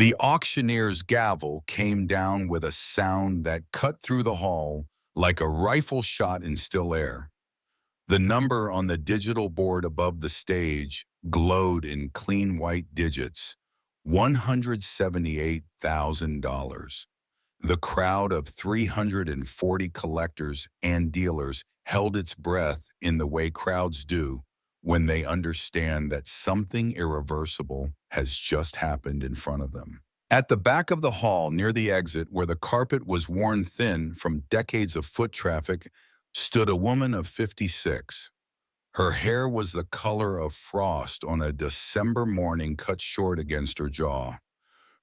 The auctioneer's gavel came down with a sound that cut through the hall like a rifle shot in still air. The number on the digital board above the stage glowed in clean white digits, $178,000. The crowd of 340 collectors and dealers held its breath in the way crowds do when they understand that something irreversible has just happened in front of them. At the back of the hall, near the exit, where the carpet was worn thin from decades of foot traffic, stood a woman of 56. Her hair was the color of frost on a December morning cut short against her jaw.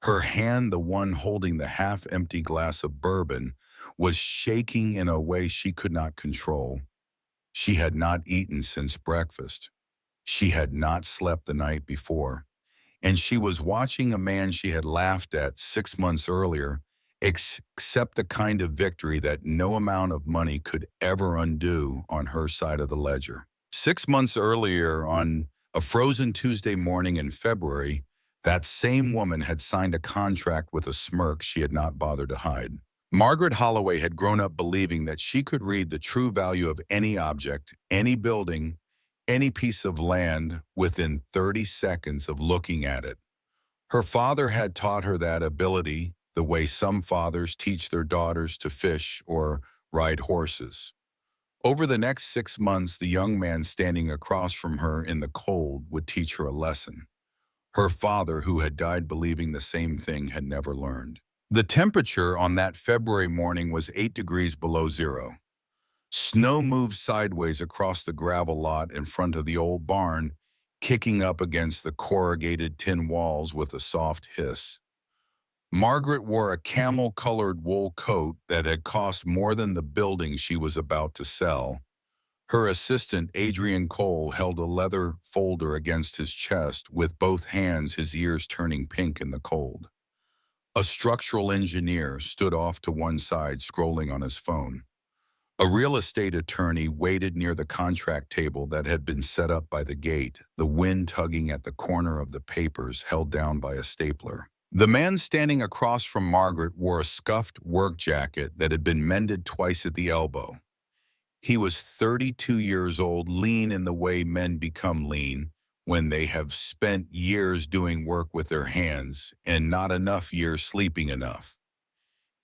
Her hand, the one holding the half-empty glass of bourbon, was shaking in a way she could not control. She had not eaten since breakfast. She had not slept the night before. And she was watching a man she had laughed at 6 months earlier accept the kind of victory that no amount of money could ever undo on her side of the ledger. 6 months earlier, on a frozen Tuesday morning in February, that same woman had signed a contract with a smirk she had not bothered to hide. Margaret Holloway had grown up believing that she could read the true value of any object, any building, any piece of land within 30 seconds of looking at it. Her father had taught her that ability the way some fathers teach their daughters to fish or ride horses. Over the next 6 months, the young man standing across from her in the cold would teach her a lesson. Her father, who had died believing the same thing, had never learned. The temperature on that February morning was 8 degrees below zero. Snow moved sideways across the gravel lot in front of the old barn, kicking up against the corrugated tin walls with a soft hiss. Margaret wore a camel-colored wool coat that had cost more than the building she was about to sell. Her assistant, Adrian Cole, held a leather folder against his chest, with both hands, his ears turning pink in the cold. A structural engineer stood off to one side, scrolling on his phone. A real estate attorney waited near the contract table that had been set up by the gate, the wind tugging at the corner of the papers held down by a stapler. The man standing across from Margaret wore a scuffed work jacket that had been mended twice at the elbow. He was 32 years old, lean in the way men become lean when they have spent years doing work with their hands and not enough years sleeping enough.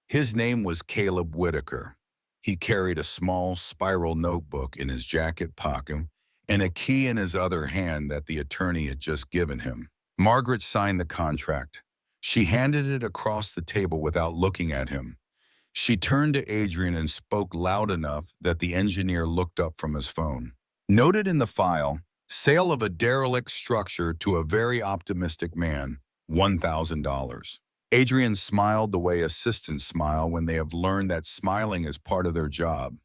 His name was Caleb Whitaker. He carried a small spiral notebook in his jacket pocket and a key in his other hand that the attorney had just given him. Margaret signed the contract. She handed it across the table without looking at him. She turned to Adrian and spoke loud enough that the engineer looked up from his phone. Noted in the file, sale of a derelict structure to a very optimistic man, $1,000. Adrian smiled the way assistants smile when they have learned that smiling is part of their job.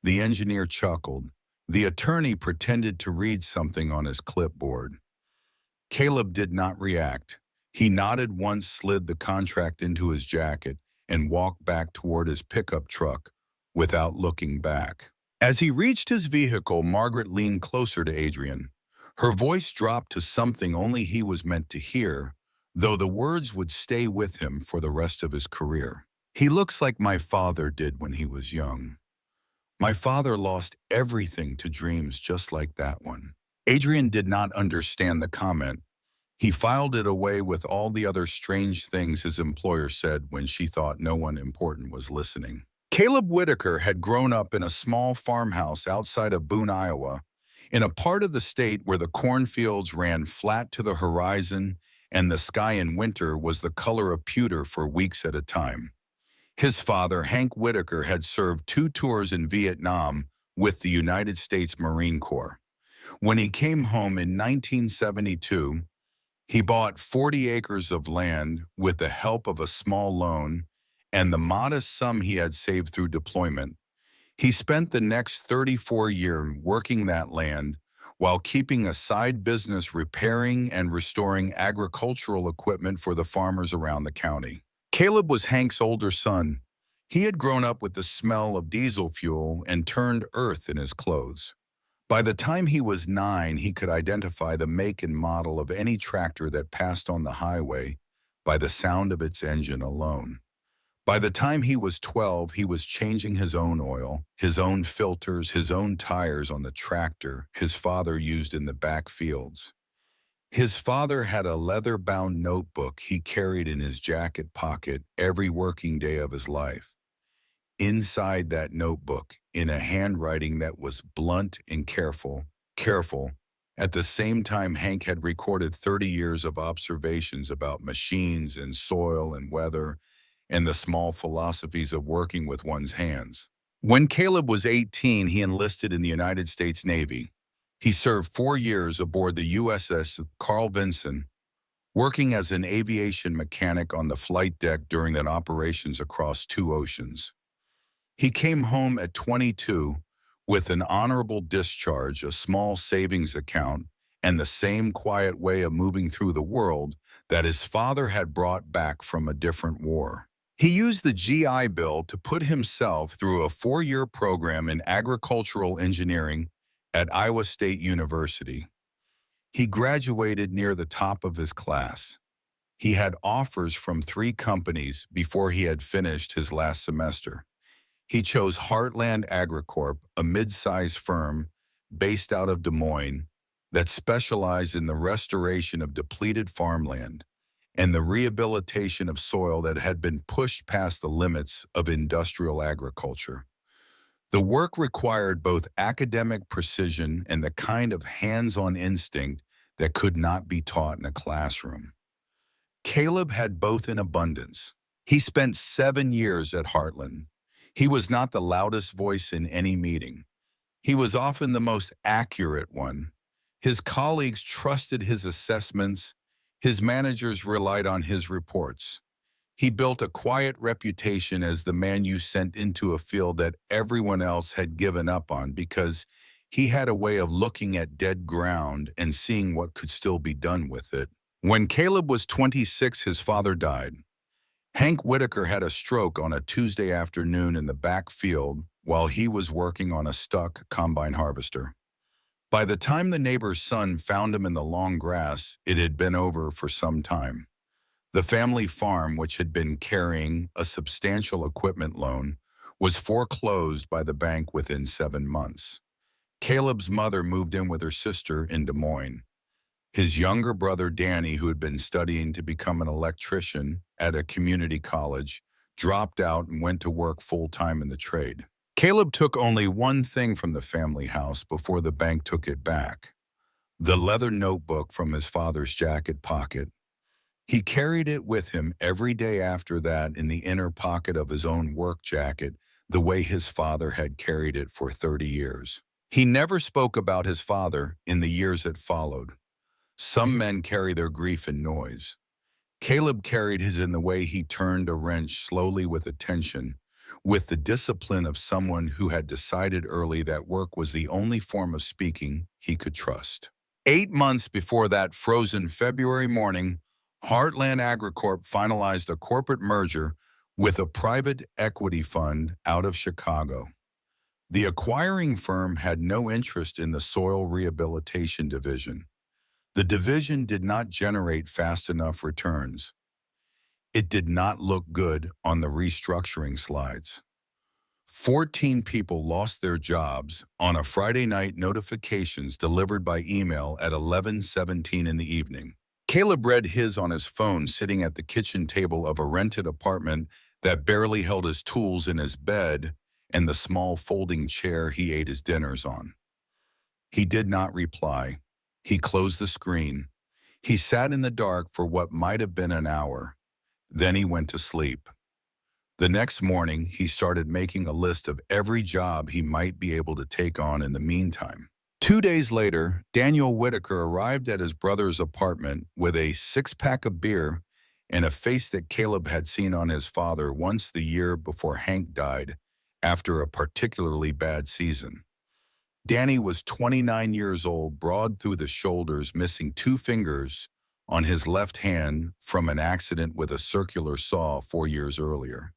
The engineer chuckled. The attorney pretended to read something on his clipboard. Caleb did not react. He nodded once, slid the contract into his jacket, and walked back toward his pickup truck without looking back. As he reached his vehicle, Margaret leaned closer to Adrian. Her voice dropped to something only he was meant to hear, though the words would stay with him for the rest of his career. He looks like my father did when he was young. My father lost everything to dreams just like that one. Adrian did not understand the comment. He filed it away with all the other strange things his employer said when she thought no one important was listening. Caleb Whitaker had grown up in a small farmhouse outside of Boone, Iowa, in a part of the state where the cornfields ran flat to the horizon and the sky in winter was the color of pewter for weeks at a time. His father, Hank Whitaker, had served 2 tours in Vietnam with the United States Marine Corps. When he came home in 1972, he bought 40 acres of land with the help of a small loan and the modest sum he had saved through deployment. He spent the next 34 years working that land while keeping a side business repairing and restoring agricultural equipment for the farmers around the county. Caleb was Hank's older son. He had grown up with the smell of diesel fuel and turned earth in his clothes. By the time he was 9, he could identify the make and model of any tractor that passed on the highway, by the sound of its engine alone. By the time he was 12, he was changing his own oil, his own filters, his own tires on the tractor his father used in the back fields. His father had a leather-bound notebook he carried in his jacket pocket every working day of his life. Inside that notebook, in a handwriting that was blunt and careful, at the same time Hank had recorded 30 years of observations about machines and soil and weather and the small philosophies of working with one's hands. When Caleb was 18, he enlisted in the United States Navy. He served 4 years aboard the USS Carl Vinson, working as an aviation mechanic on the flight deck during the operations across 2 oceans. He came home at 22 with an honorable discharge, a small savings account, and the same quiet way of moving through the world that his father had brought back from a different war. He used the GI Bill to put himself through a 4-year program in agricultural engineering at Iowa State University. He graduated near the top of his class. He had offers from 3 companies before he had finished his last semester. He chose Heartland AgriCorp, a mid-sized firm based out of Des Moines that specialized in the restoration of depleted farmland and the rehabilitation of soil that had been pushed past the limits of industrial agriculture. The work required both academic precision and the kind of hands-on instinct that could not be taught in a classroom. Caleb had both in abundance. He spent 7 years at Heartland. He was not the loudest voice in any meeting. He was often the most accurate one. His colleagues trusted his assessments. His managers relied on his reports. He built a quiet reputation as the man you sent into a field that everyone else had given up on because he had a way of looking at dead ground and seeing what could still be done with it. When Caleb was 26, his father died. Hank Whitaker had a stroke on a Tuesday afternoon in the back field while he was working on a stuck combine harvester. By the time the neighbor's son found him in the long grass, it had been over for some time. The family farm, which had been carrying a substantial equipment loan, was foreclosed by the bank within 7 months. Caleb's mother moved in with her sister in Des Moines. His younger brother, Danny, who had been studying to become an electrician at a community college, dropped out and went to work full-time in the trade. Caleb took only one thing from the family house before the bank took it back: the leather notebook from his father's jacket pocket. He carried it with him every day after that in the inner pocket of his own work jacket, the way his father had carried it for 30 years. He never spoke about his father in the years that followed. Some men carry their grief in noise. Caleb carried his in the way he turned a wrench slowly with attention, with the discipline of someone who had decided early that work was the only form of speaking he could trust. 8 months before that frozen February morning, Heartland AgriCorp finalized a corporate merger with a private equity fund out of Chicago. The acquiring firm had no interest in the soil rehabilitation division. The division did not generate fast enough returns. It did not look good on the restructuring slides. 14 people lost their jobs on a Friday night, notifications delivered by email at 11:17 in the evening. Caleb read his on his phone sitting at the kitchen table of a rented apartment that barely held his tools in his bed and the small folding chair he ate his dinners on. He did not reply. He closed the screen. He sat in the dark for what might have been an hour. Then he went to sleep. The next morning, he started making a list of every job he might be able to take on in the meantime. 2 days later, Daniel Whitaker arrived at his brother's apartment with a 6-pack of beer and a face that Caleb had seen on his father once the year before Hank died after a particularly bad season. Danny was 29 years old, broad through the shoulders, missing 2 fingers on his left hand from an accident with a circular saw 4 years earlier.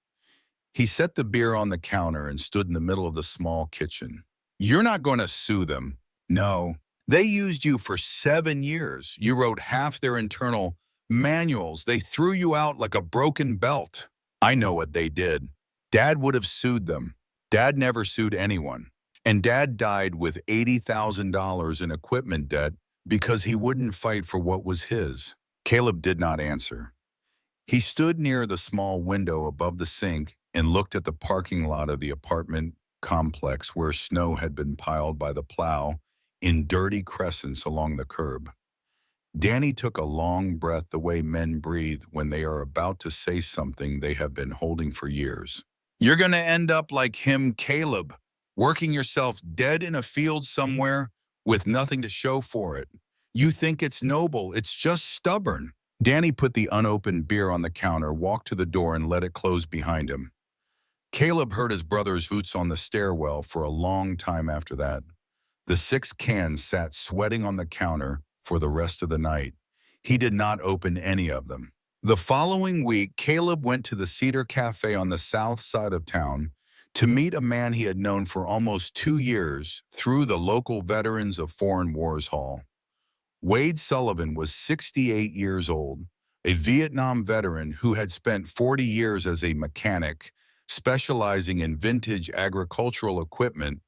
He set the beer on the counter and stood in the middle of the small kitchen. "You're not going to sue them." "No. They used you for 7 years. You wrote half their internal Manuals, they threw you out like a broken belt. I know what they did. Dad would have sued them. Dad never sued anyone. And Dad died with $80,000 in equipment debt because he wouldn't fight for what was his. Caleb did not answer. He stood near the small window above the sink and looked at the parking lot of the apartment complex where snow had been piled by the plow in dirty crescents along the curb. Danny took a long breath the way men breathe when they are about to say something they have been holding for years. You're going to end up like him, Caleb, working yourself dead in a field somewhere with nothing to show for it. You think it's noble, it's just stubborn. Danny put the unopened beer on the counter, walked to the door, and let it close behind him. Caleb heard his brother's boots on the stairwell for a long time after that. The 6 cans sat sweating on the counter for the rest of the night. He did not open any of them. The following week, Caleb went to the Cedar Cafe on the south side of town to meet a man he had known for almost 2 years through the local Veterans of Foreign Wars Hall. Wade Sullivan was 68 years old, a Vietnam veteran who had spent 40 years as a mechanic, specializing in vintage agricultural equipment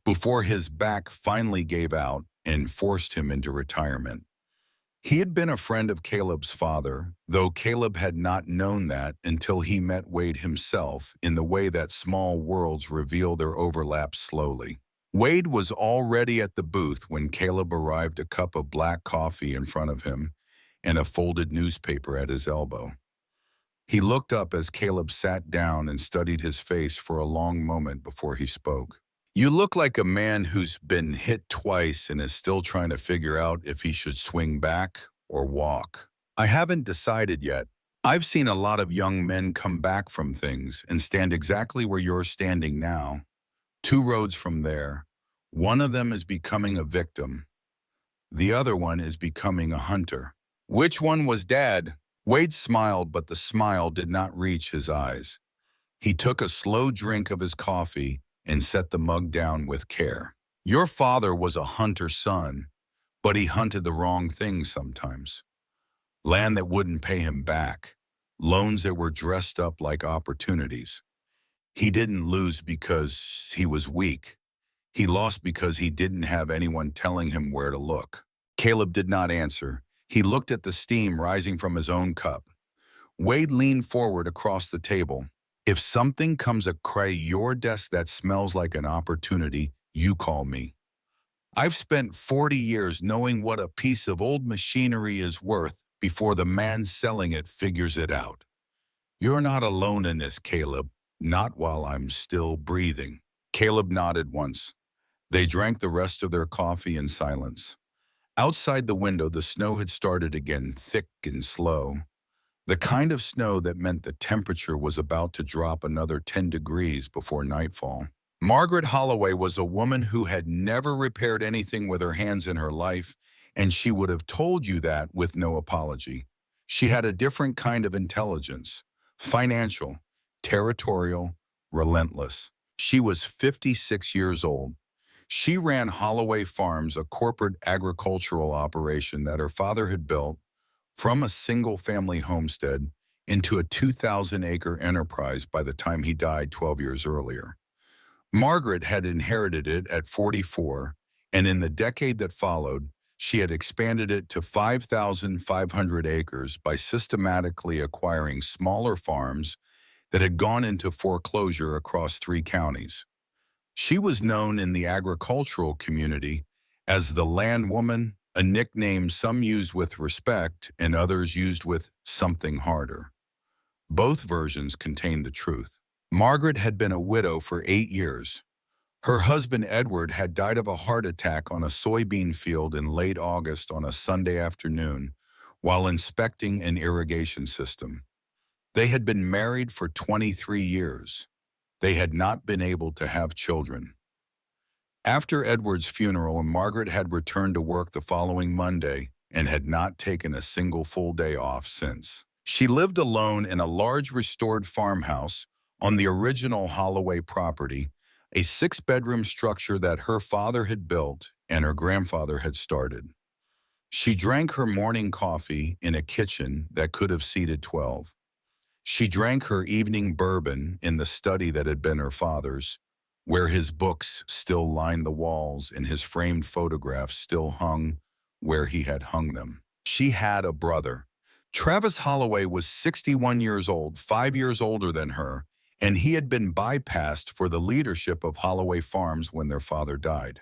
before his back finally gave out and forced him into retirement. He had been a friend of Caleb's father, though Caleb had not known that until he met Wade himself in the way that small worlds reveal their overlap slowly. Wade was already at the booth when Caleb arrived, a cup of black coffee in front of him and a folded newspaper at his elbow. He looked up as Caleb sat down and studied his face for a long moment before he spoke. You look like a man who's been hit twice and is still trying to figure out if he should swing back or walk. I haven't decided yet. I've seen a lot of young men come back from things and stand exactly where you're standing now, 2 roads from there. One of them is becoming a victim. The other one is becoming a hunter. Which one was Dad? Wade smiled, but the smile did not reach his eyes. He took a slow drink of his coffee and set the mug down with care. Your father was a hunter's son, but he hunted the wrong things sometimes. Land that wouldn't pay him back, loans that were dressed up like opportunities. He didn't lose because he was weak. He lost because he didn't have anyone telling him where to look. Caleb did not answer. He looked at the steam rising from his own cup. Wade leaned forward across the table. If something comes across your desk that smells like an opportunity, you call me. I've spent 40 years knowing what a piece of old machinery is worth before the man selling it figures it out. You're not alone in this, Caleb, not while I'm still breathing. Caleb nodded once. They drank the rest of their coffee in silence. Outside the window, the snow had started again, thick and slow. The kind of snow that meant the temperature was about to drop another 10 degrees before nightfall. Margaret Holloway was a woman who had never repaired anything with her hands in her life, and she would have told you that with no apology. She had a different kind of intelligence, financial, territorial, relentless. She was 56 years old. She ran Holloway Farms, a corporate agricultural operation that her father had built from a single-family homestead into a 2,000-acre enterprise by the time he died 12 years earlier. Margaret had inherited it at 44, and in the decade that followed, she had expanded it to 5,500 acres by systematically acquiring smaller farms that had gone into foreclosure across 3 counties. She was known in the agricultural community as the land woman, a nickname some used with respect and others used with something harder. Both versions contained the truth. Margaret had been a widow for 8 years. Her husband Edward had died of a heart attack on a soybean field in late August on a Sunday afternoon while inspecting an irrigation system. They had been married for 23 years. They had not been able to have children. After Edward's funeral, Margaret had returned to work the following Monday and had not taken a single full day off since. She lived alone in a large restored farmhouse on the original Holloway property, a 6-bedroom structure that her father had built and her grandfather had started. She drank her morning coffee in a kitchen that could have seated 12. She drank her evening bourbon in the study that had been her father's, where his books still lined the walls and his framed photographs still hung where he had hung them. She had a brother. Travis Holloway was 61 years old, 5 years older than her, and he had been bypassed for the leadership of Holloway Farms when their father died.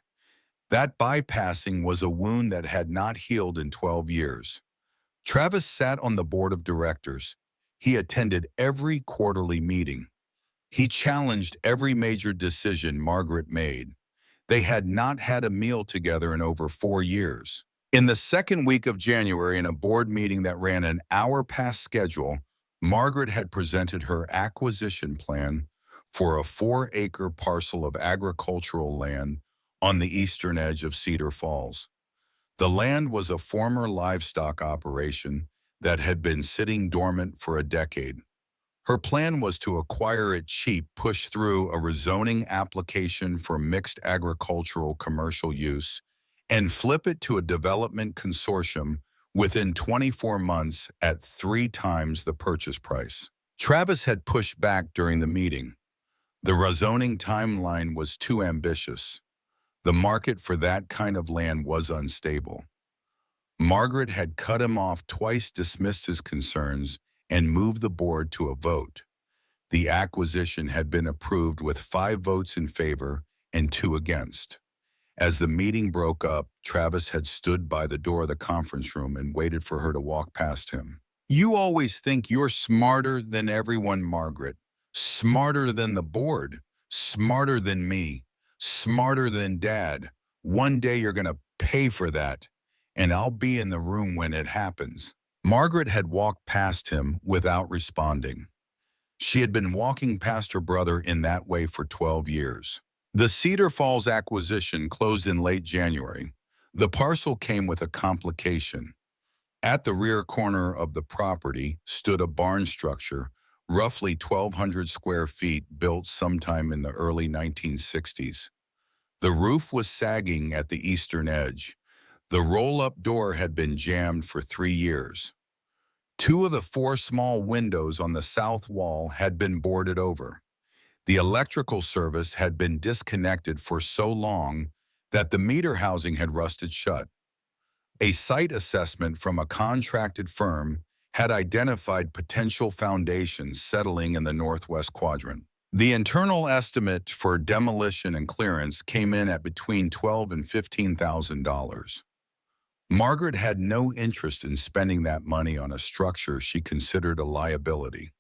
That bypassing was a wound that had not healed in 12 years. Travis sat on the board of directors. He attended every quarterly meeting. He challenged every major decision Margaret made. They had not had a meal together in over 4 years. In the second week of January, in a board meeting that ran an hour past schedule, Margaret had presented her acquisition plan for a 4-acre parcel of agricultural land on the eastern edge of Cedar Falls. The land was a former livestock operation that had been sitting dormant for a decade. Her plan was to acquire it cheap, push through a rezoning application for mixed agricultural commercial use, and flip it to a development consortium within 24 months at 3 times the purchase price. Travis had pushed back during the meeting. The rezoning timeline was too ambitious. The market for that kind of land was unstable. Margaret had cut him off twice, dismissed his concerns, and moved the board to a vote. The acquisition had been approved with 5 votes in favor and 2 against. As the meeting broke up, Travis had stood by the door of the conference room and waited for her to walk past him. "You always think you're smarter than everyone, Margaret. Smarter than the board. Smarter than me. Smarter than Dad. One day you're going to pay for that, and I'll be in the room when it happens." Margaret had walked past him without responding. She had been walking past her brother in that way for 12 years. The Cedar Falls acquisition closed in late January. The parcel came with a complication. At the rear corner of the property stood a barn structure, roughly 1,200 square feet, built sometime in the early 1960s. The roof was sagging at the eastern edge. The roll-up door had been jammed for 3 years. 2 of the 4 small windows on the south wall had been boarded over. The electrical service had been disconnected for so long that the meter housing had rusted shut. A site assessment from a contracted firm had identified potential foundations settling in the northwest quadrant. The internal estimate for demolition and clearance came in at between $12,000 and $15,000. Margaret had no interest in spending that money on a structure she considered a liability.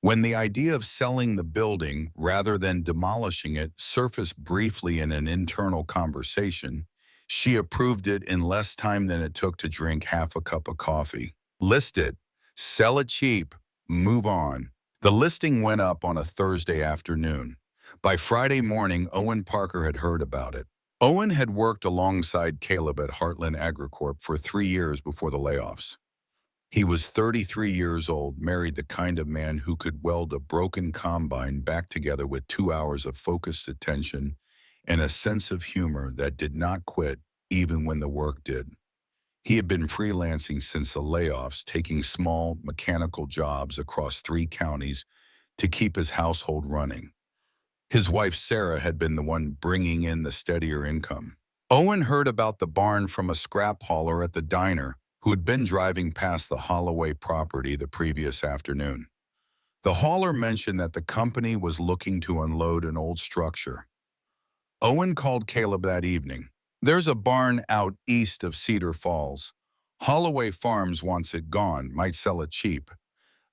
When the idea of selling the building rather than demolishing it surfaced briefly in an internal conversation, she approved it in less time than it took to drink half a cup of coffee. List it, sell it cheap, move on. The listing went up on a Thursday afternoon. By Friday morning, Owen Parker had heard about it. Owen had worked alongside Caleb at Heartland Agricorp for 3 years before the layoffs. He was 33 years old, married, the kind of man who could weld a broken combine back together with 2 hours of focused attention and a sense of humor that did not quit even when the work did. He had been freelancing since the layoffs, taking small mechanical jobs across 3 counties to keep his household running. His wife, Sarah, had been the one bringing in the steadier income. Owen heard about the barn from a scrap hauler at the diner who had been driving past the Holloway property the previous afternoon. The hauler mentioned that the company was looking to unload an old structure. Owen called Caleb that evening. "There's a barn out east of Cedar Falls. Holloway Farms wants it gone, might sell it cheap.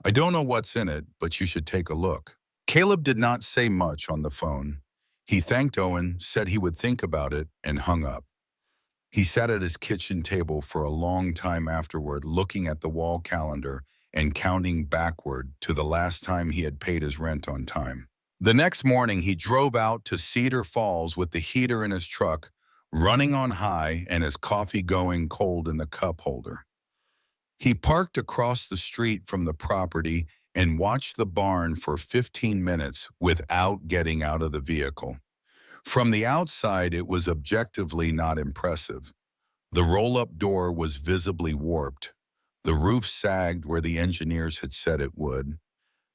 I don't know what's in it, but you should take a look." Caleb did not say much on the phone. He thanked Owen, said he would think about it, and hung up. He sat at his kitchen table for a long time afterward, looking at the wall calendar and counting backward to the last time he had paid his rent on time. The next morning, he drove out to Cedar Falls with the heater in his truck running on high and his coffee going cold in the cup holder. He parked across the street from the property and watched the barn for 15 minutes without getting out of the vehicle. From the outside, it was objectively not impressive. The roll-up door was visibly warped. The roof sagged where the engineers had said it would.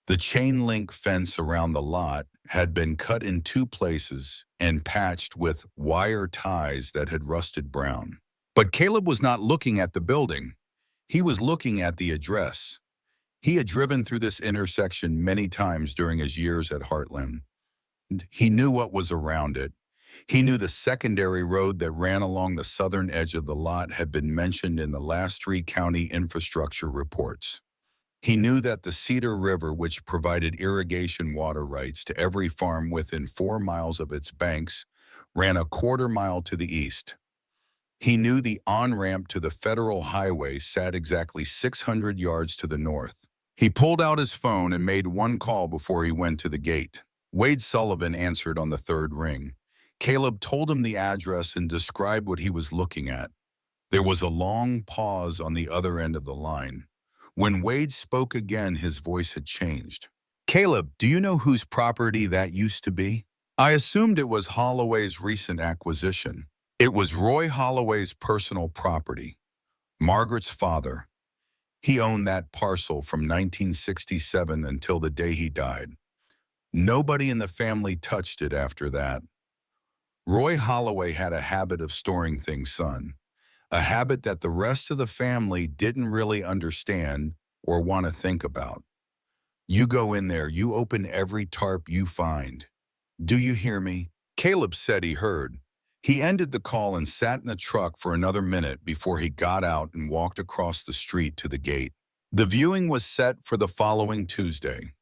The chain-link fence around the lot had been cut in two places and patched with wire ties that had rusted brown. But Caleb was not looking at the building. He was looking at the address. He had driven through this intersection many times during his years at Heartland. He knew what was around it. He knew the secondary road that ran along the southern edge of the lot had been mentioned in the last three county infrastructure reports. He knew that the Cedar River, which provided irrigation water rights to every farm within 4 miles of its banks, ran a quarter-mile to the east. He knew the on-ramp to the federal highway sat exactly 600 yards to the north. He pulled out his phone and made one call before he went to the gate. Wade Sullivan answered on the third ring. Caleb told him the address and described what he was looking at. There was a long pause on the other end of the line. When Wade spoke again, his voice had changed. "Caleb, do you know whose property that used to be?" "I assumed it was Holloway's recent acquisition." "It was Roy Holloway's personal property. Margaret's father. He owned that parcel from 1967 until the day he died. Nobody in the family touched it after that. Roy Holloway had a habit of storing things, son. A habit that the rest of the family didn't really understand or want to think about. You go in there, you open every tarp you find. Do you hear me?" Caleb said he heard. He ended the call and sat in the truck for another minute before he got out and walked across the street to the gate. The viewing was set for the following Tuesday.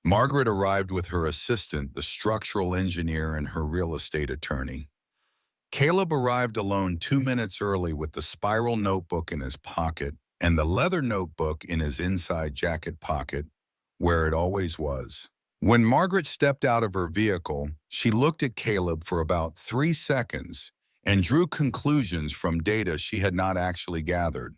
Margaret arrived with her assistant, the structural engineer, and her real estate attorney. Caleb arrived alone 2 minutes early with the spiral notebook in his pocket and the leather notebook in his inside jacket pocket, where it always was. When Margaret stepped out of her vehicle, she looked at Caleb for about 3 seconds and drew conclusions from data she had not actually gathered.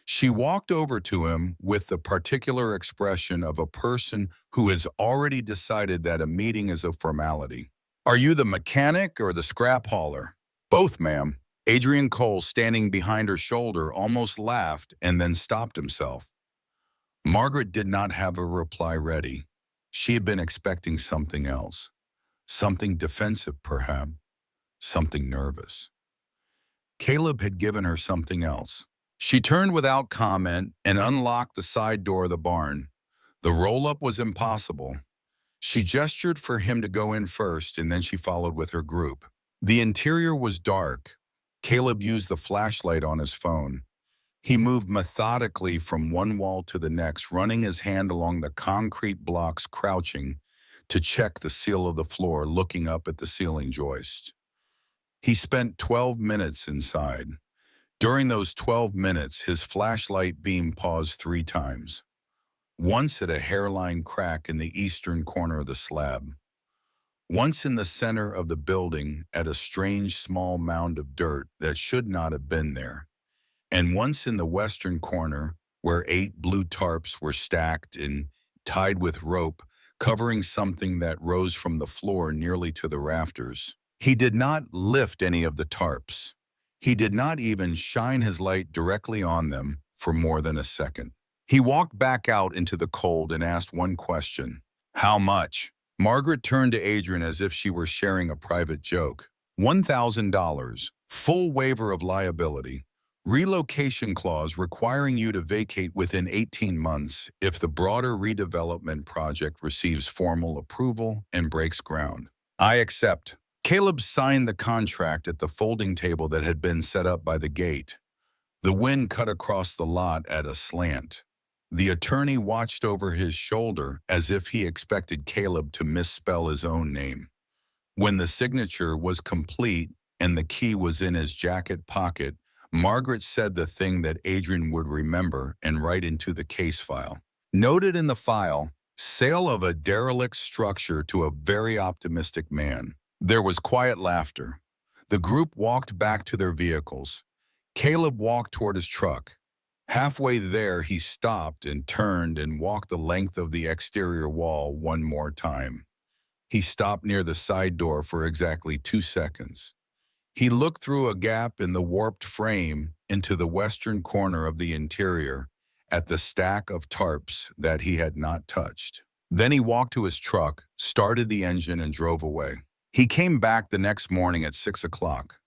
She walked over to him with the particular expression of a person who has already decided that a meeting is a formality. "Are you the mechanic or the scrap hauler?" "Both, ma'am." Adrian Cole, standing behind her shoulder, almost laughed and then stopped himself. Margaret did not have a reply ready. She had been expecting something else. Something defensive, perhaps. Something nervous. Caleb had given her something else. She turned without comment and unlocked the side door of the barn. The roll-up was impossible. She gestured for him to go in first, and then she followed with her group. The interior was dark. Caleb used the flashlight on his phone. He moved methodically from one wall to the next, running his hand along the concrete blocks, crouching to check the seal of the floor, looking up at the ceiling joist. He spent 12 minutes inside. During those 12 minutes, his flashlight beam paused 3 times. Once at a hairline crack in the eastern corner of the slab. Once in the center of the building at a strange small mound of dirt that should not have been there. And once in the western corner where 8 blue tarps were stacked and tied with rope, covering something that rose from the floor nearly to the rafters. He did not lift any of the tarps. He did not even shine his light directly on them for more than a second. He walked back out into the cold and asked one question. "How much?" Margaret turned to Adrian as if she were sharing a private joke. $1,000, full waiver of liability. Relocation clause requiring you to vacate within 18 months if the broader redevelopment project receives formal approval and breaks ground. "I accept." Caleb signed the contract at the folding table that had been set up by the gate. The wind cut across the lot at a slant. The attorney watched over his shoulder as if he expected Caleb to misspell his own name. When the signature was complete and the key was in his jacket pocket, Margaret said the thing that Adrian would remember and write into the case file. Noted in the file, sale of a derelict structure to a very optimistic man. There was quiet laughter. The group walked back to their vehicles. Caleb walked toward his truck. Halfway there, he stopped and turned and walked the length of the exterior wall one more time. He stopped near the side door for exactly 2 seconds. He looked through a gap in the warped frame into the western corner of the interior at the stack of tarps that he had not touched. Then he walked to his truck, started the engine, and drove away. He came back the next morning at 6 o'clock.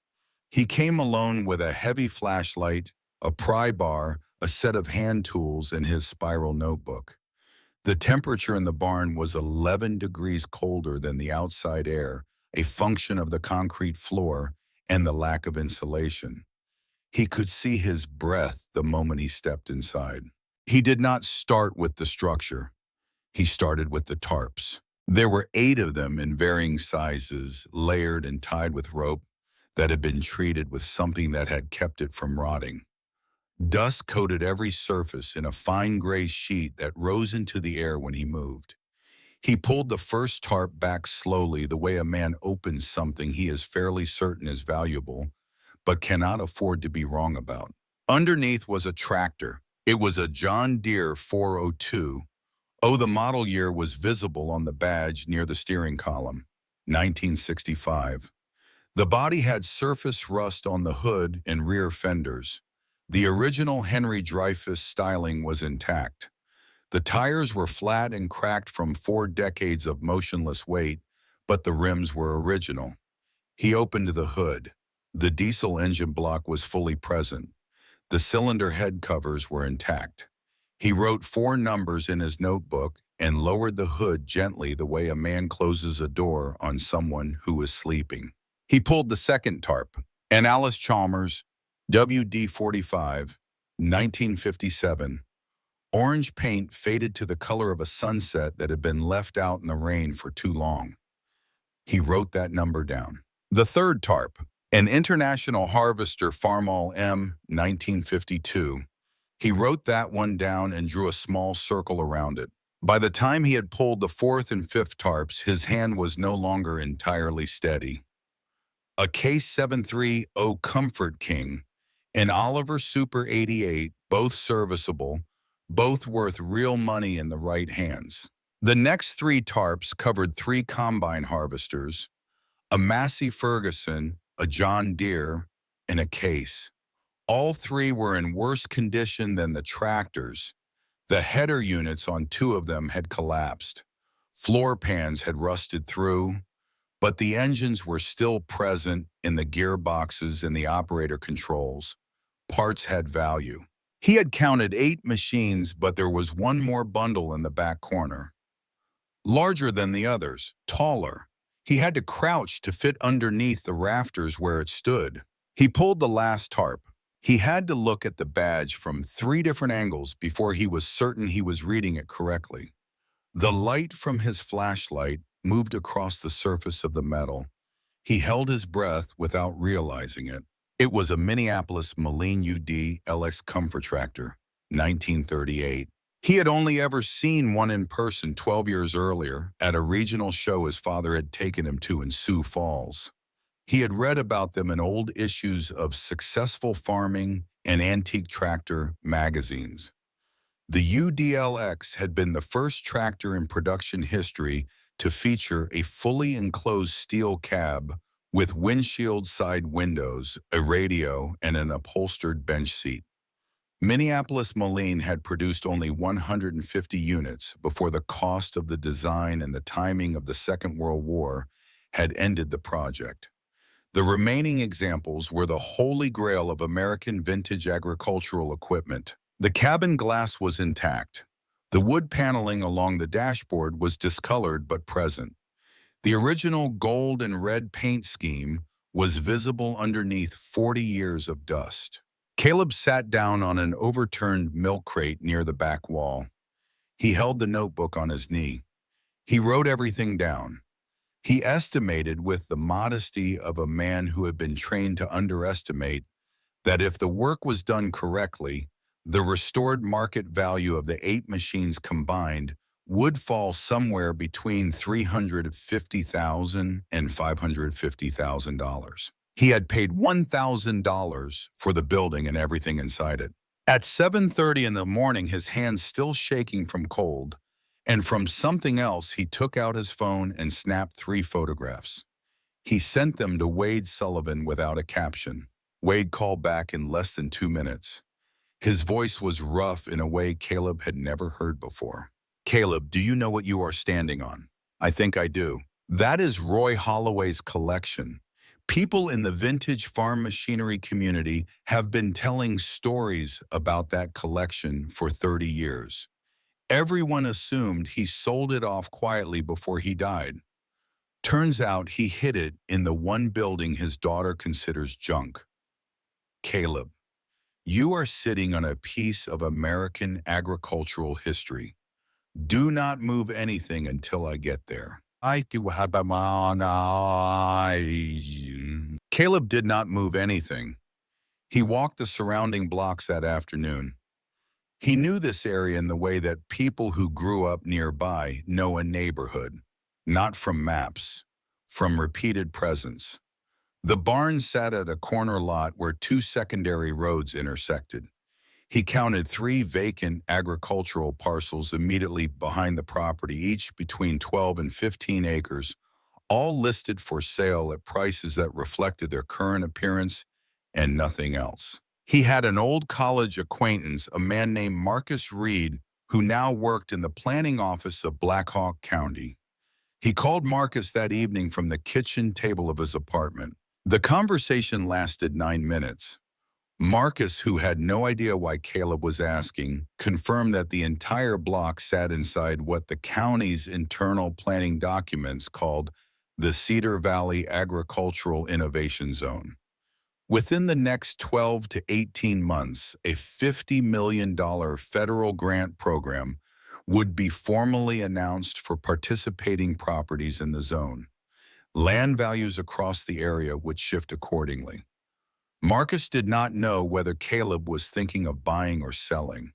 He came alone with a heavy flashlight, a pry bar, a set of hand tools, and his spiral notebook. The temperature in the barn was 11 degrees colder than the outside air, a function of the concrete floor and the lack of insulation. He could see his breath the moment he stepped inside. He did not start with the structure. He started with the tarps. There were 8 of them in varying sizes, layered and tied with rope that had been treated with something that had kept it from rotting. Dust coated every surface in a fine gray sheet that rose into the air when he moved. He pulled the first tarp back slowly, the way a man opens something he is fairly certain is valuable, but cannot afford to be wrong about. Underneath was a tractor. It was a John Deere 402. Oh, the model year was visible on the badge near the steering column. 1965. The body had surface rust on the hood and rear fenders. The original Henry Dreyfuss styling was intact. The tires were flat and cracked from 4 decades of motionless weight, but the rims were original. He opened the hood. The diesel engine block was fully present. The cylinder head covers were intact. He wrote 4 numbers in his notebook and lowered the hood gently, the way a man closes a door on someone who is sleeping. He pulled the second tarp, an Alice Chalmers WD-45, 1957. Orange paint faded to the color of a sunset that had been left out in the rain for too long. He wrote that number down. The third tarp, an International Harvester Farmall M, 1952. He wrote that one down and drew a small circle around it. By the time he had pulled the 4th and 5th tarps, his hand was no longer entirely steady. A Case 730 Comfort King, an Oliver Super 88, both serviceable, both worth real money in the right hands. The next 3 tarps covered 3 combine harvesters, a Massey Ferguson, a John Deere, and a Case. All 3 were in worse condition than the tractors. The header units on 2 of them had collapsed. Floor pans had rusted through, but the engines were still present in the gearboxes and the operator controls. Parts had value. He had counted 8 machines, but there was one more bundle in the back corner. Larger than the others, taller. He had to crouch to fit underneath the rafters where it stood. He pulled the last tarp. He had to look at the badge from 3 different angles before he was certain he was reading it correctly. The light from his flashlight moved across the surface of the metal. He held his breath without realizing it. It was a Minneapolis Moline UDLX Comfortractor, 1938. He had only ever seen one in person 12 years earlier at a regional show his father had taken him to in Sioux Falls. He had read about them in old issues of Successful Farming and Antique Tractor magazines. The UDLX had been the first tractor in production history to feature a fully enclosed steel cab with windshield side windows, a radio, and an upholstered bench seat. Minneapolis Moline had produced only 150 units before the cost of the design and the timing of the Second World War had ended the project. The remaining examples were the holy grail of American vintage agricultural equipment. The cabin glass was intact. The wood paneling along the dashboard was discolored but present. The original gold and red paint scheme was visible underneath 40 years of dust. Caleb sat down on an overturned milk crate near the back wall. He held the notebook on his knee. He wrote everything down. He estimated with the modesty of a man who had been trained to underestimate that if the work was done correctly, the restored market value of the 8 machines combined would fall somewhere between $350,000 and $550,000. He had paid $1,000 for the building and everything inside it. At 7:30 in the morning, his hands still shaking from cold, and from something else, he took out his phone and snapped 3 photographs. He sent them to Wade Sullivan without a caption. Wade called back in less than 2 minutes. His voice was rough in a way Caleb had never heard before. "Caleb, do you know what you are standing on?" "I think I do." "That is Roy Holloway's collection. People in the vintage farm machinery community have been telling stories about that collection for 30 years. Everyone assumed he sold it off quietly before he died. Turns out he hid it in the one building his daughter considers junk." "Caleb, you are sitting on a piece of American agricultural history. Do not move anything until I get there." Caleb did not move anything. He walked the surrounding blocks that afternoon. He knew this area in the way that people who grew up nearby know a neighborhood, not from maps, from repeated presence. The barn sat at a corner lot where two secondary roads intersected. He counted 3 vacant agricultural parcels immediately behind the property, each between 12 and 15 acres, all listed for sale at prices that reflected their current appearance and nothing else. He had an old college acquaintance, a man named Marcus Reed, who now worked in the planning office of Black Hawk County. He called Marcus that evening from the kitchen table of his apartment. The conversation lasted 9 minutes. Marcus, who had no idea why Caleb was asking, confirmed that the entire block sat inside what the county's internal planning documents called the Cedar Valley Agricultural Innovation Zone. Within the next 12 to 18 months, a $50 million federal grant program would be formally announced for participating properties in the zone. Land values across the area would shift accordingly. Marcus did not know whether Caleb was thinking of buying or selling.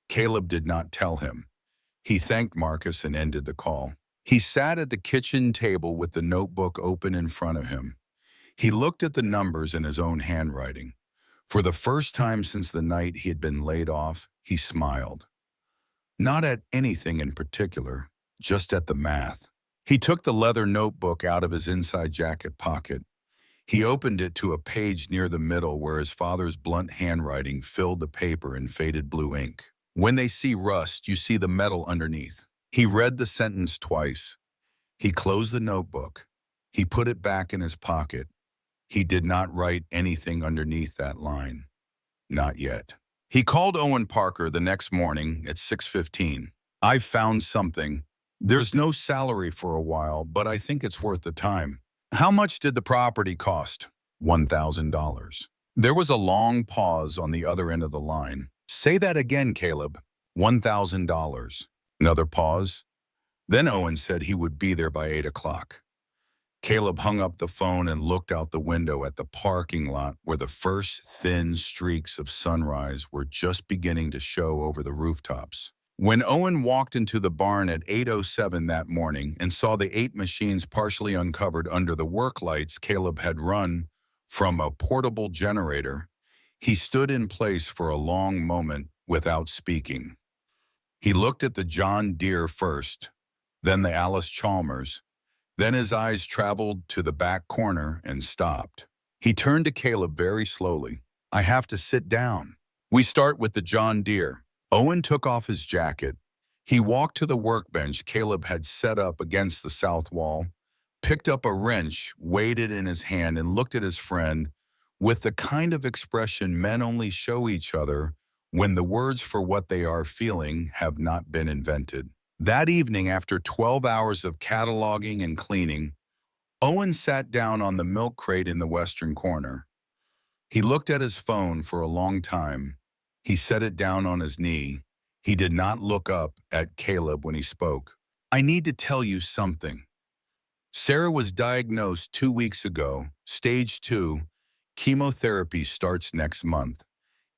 Caleb did not tell him. He thanked Marcus and ended the call. He sat at the kitchen table with the notebook open in front of him. He looked at the numbers in his own handwriting. For the first time since the night he had been laid off, he smiled. Not at anything in particular, just at the math. He took the leather notebook out of his inside jacket pocket. He opened it to a page near the middle where his father's blunt handwriting filled the paper in faded blue ink. "When they see rust, you see the metal underneath." He read the sentence twice. He closed the notebook. He put it back in his pocket. He did not write anything underneath that line. Not yet. He called Owen Parker the next morning at 6:15. "I've found something. There's no salary for a while, but I think it's worth the time." "How much did the property cost?" $1,000. There was a long pause on the other end of the line. "Say that again, Caleb." $1,000. Another pause. Then Owen said he would be there by 8 o'clock. Caleb hung up the phone and looked out the window at the parking lot where the first thin streaks of sunrise were just beginning to show over the rooftops. When Owen walked into the barn at 8:07 that morning and saw the 8 machines partially uncovered under the work lights Caleb had run from a portable generator, he stood in place for a long moment without speaking. He looked at the John Deere first, then the Alice Chalmers. Then his eyes traveled to the back corner and stopped. He turned to Caleb very slowly. "I have to sit down." "We start with the John Deere." Owen took off his jacket. He walked to the workbench Caleb had set up against the south wall, picked up a wrench, weighed it in his hand, and looked at his friend with the kind of expression men only show each other when the words for what they are feeling have not been invented. That evening, after 12 hours of cataloging and cleaning, Owen sat down on the milk crate in the western corner. He looked at his phone for a long time. He set it down on his knee. He did not look up at Caleb when he spoke. "I need to tell you something. Sarah was diagnosed 2 weeks ago, stage 2. Chemotherapy starts next month.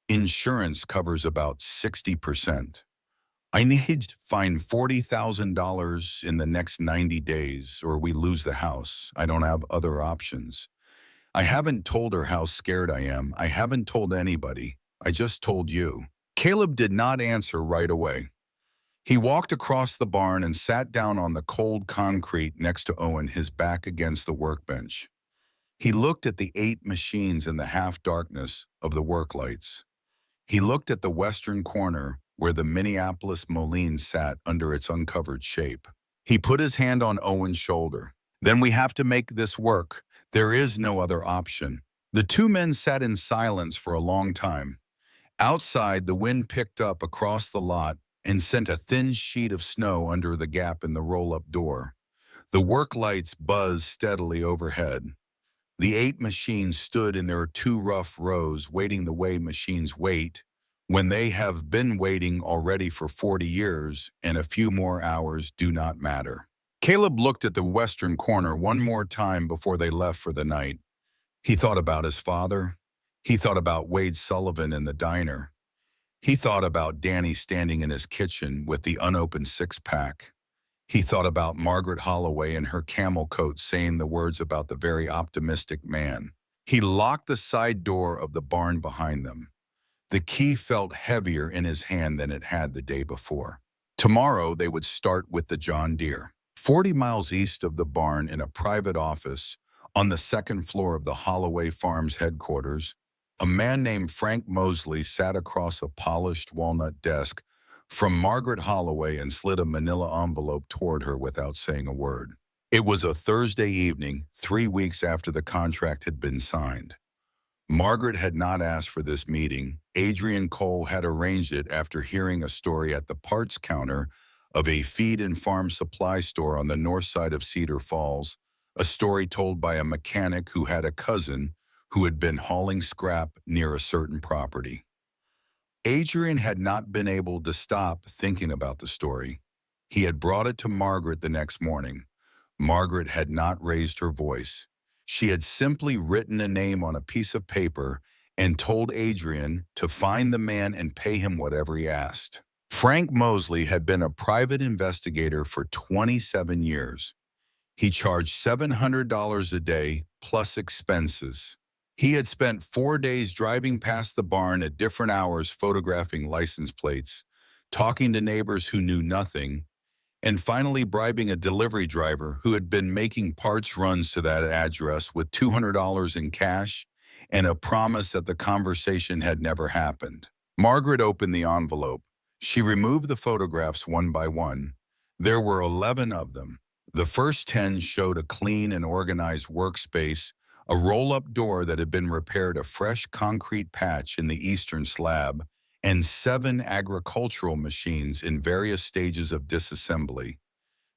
Insurance covers about 60%. I need to find $40,000 in the next 90 days or we lose the house. I don't have other options. I haven't told her how scared I am. I haven't told anybody. I just told you." Caleb did not answer right away. He walked across the barn and sat down on the cold concrete next to Owen, his back against the workbench. He looked at the 8 machines in the half-darkness of the work lights. He looked at the western corner where the Minneapolis Moline sat under its uncovered shape. He put his hand on Owen's shoulder. "Then we have to make this work. There is no other option." The two men sat in silence for a long time. Outside, the wind picked up across the lot and sent a thin sheet of snow under the gap in the roll-up door. The work lights buzzed steadily overhead. The 8 machines stood in their 2 rough rows, waiting the way machines wait, when they have been waiting already for 40 years, and a few more hours do not matter. Caleb looked at the western corner one more time before they left for the night. He thought about his father. He thought about Wade Sullivan in the diner. He thought about Danny standing in his kitchen with the unopened six-pack. He thought about Margaret Holloway in her camel coat saying the words about the very optimistic man. He locked the side door of the barn behind them. The key felt heavier in his hand than it had the day before. Tomorrow they would start with the John Deere. 40 miles east of the barn, in a private office on the second floor of the Holloway Farms headquarters, a man named Frank Mosley sat across a polished walnut desk from Margaret Holloway and slid a manila envelope toward her without saying a word. It was a Thursday evening, 3 weeks after the contract had been signed. Margaret had not asked for this meeting. Adrian Cole had arranged it after hearing a story at the parts counter of a feed and farm supply store on the north side of Cedar Falls, a story told by a mechanic who had a cousin who had been hauling scrap near a certain property. Adrian had not been able to stop thinking about the story. He had brought it to Margaret the next morning. Margaret had not raised her voice. She had simply written a name on a piece of paper and told Adrian to find the man and pay him whatever he asked. Frank Mosley had been a private investigator for 27 years. He charged $700 a day plus expenses. He had spent 4 days driving past the barn at different hours, photographing license plates, talking to neighbors who knew nothing, and finally bribing a delivery driver who had been making parts runs to that address with $200 in cash and a promise that the conversation had never happened. Margaret opened the envelope. She removed the photographs one by one. There were 11 of them. The first 10 showed a clean and organized workspace, a roll-up door that had been repaired, a fresh concrete patch in the eastern slab, and 7 agricultural machines in various stages of disassembly.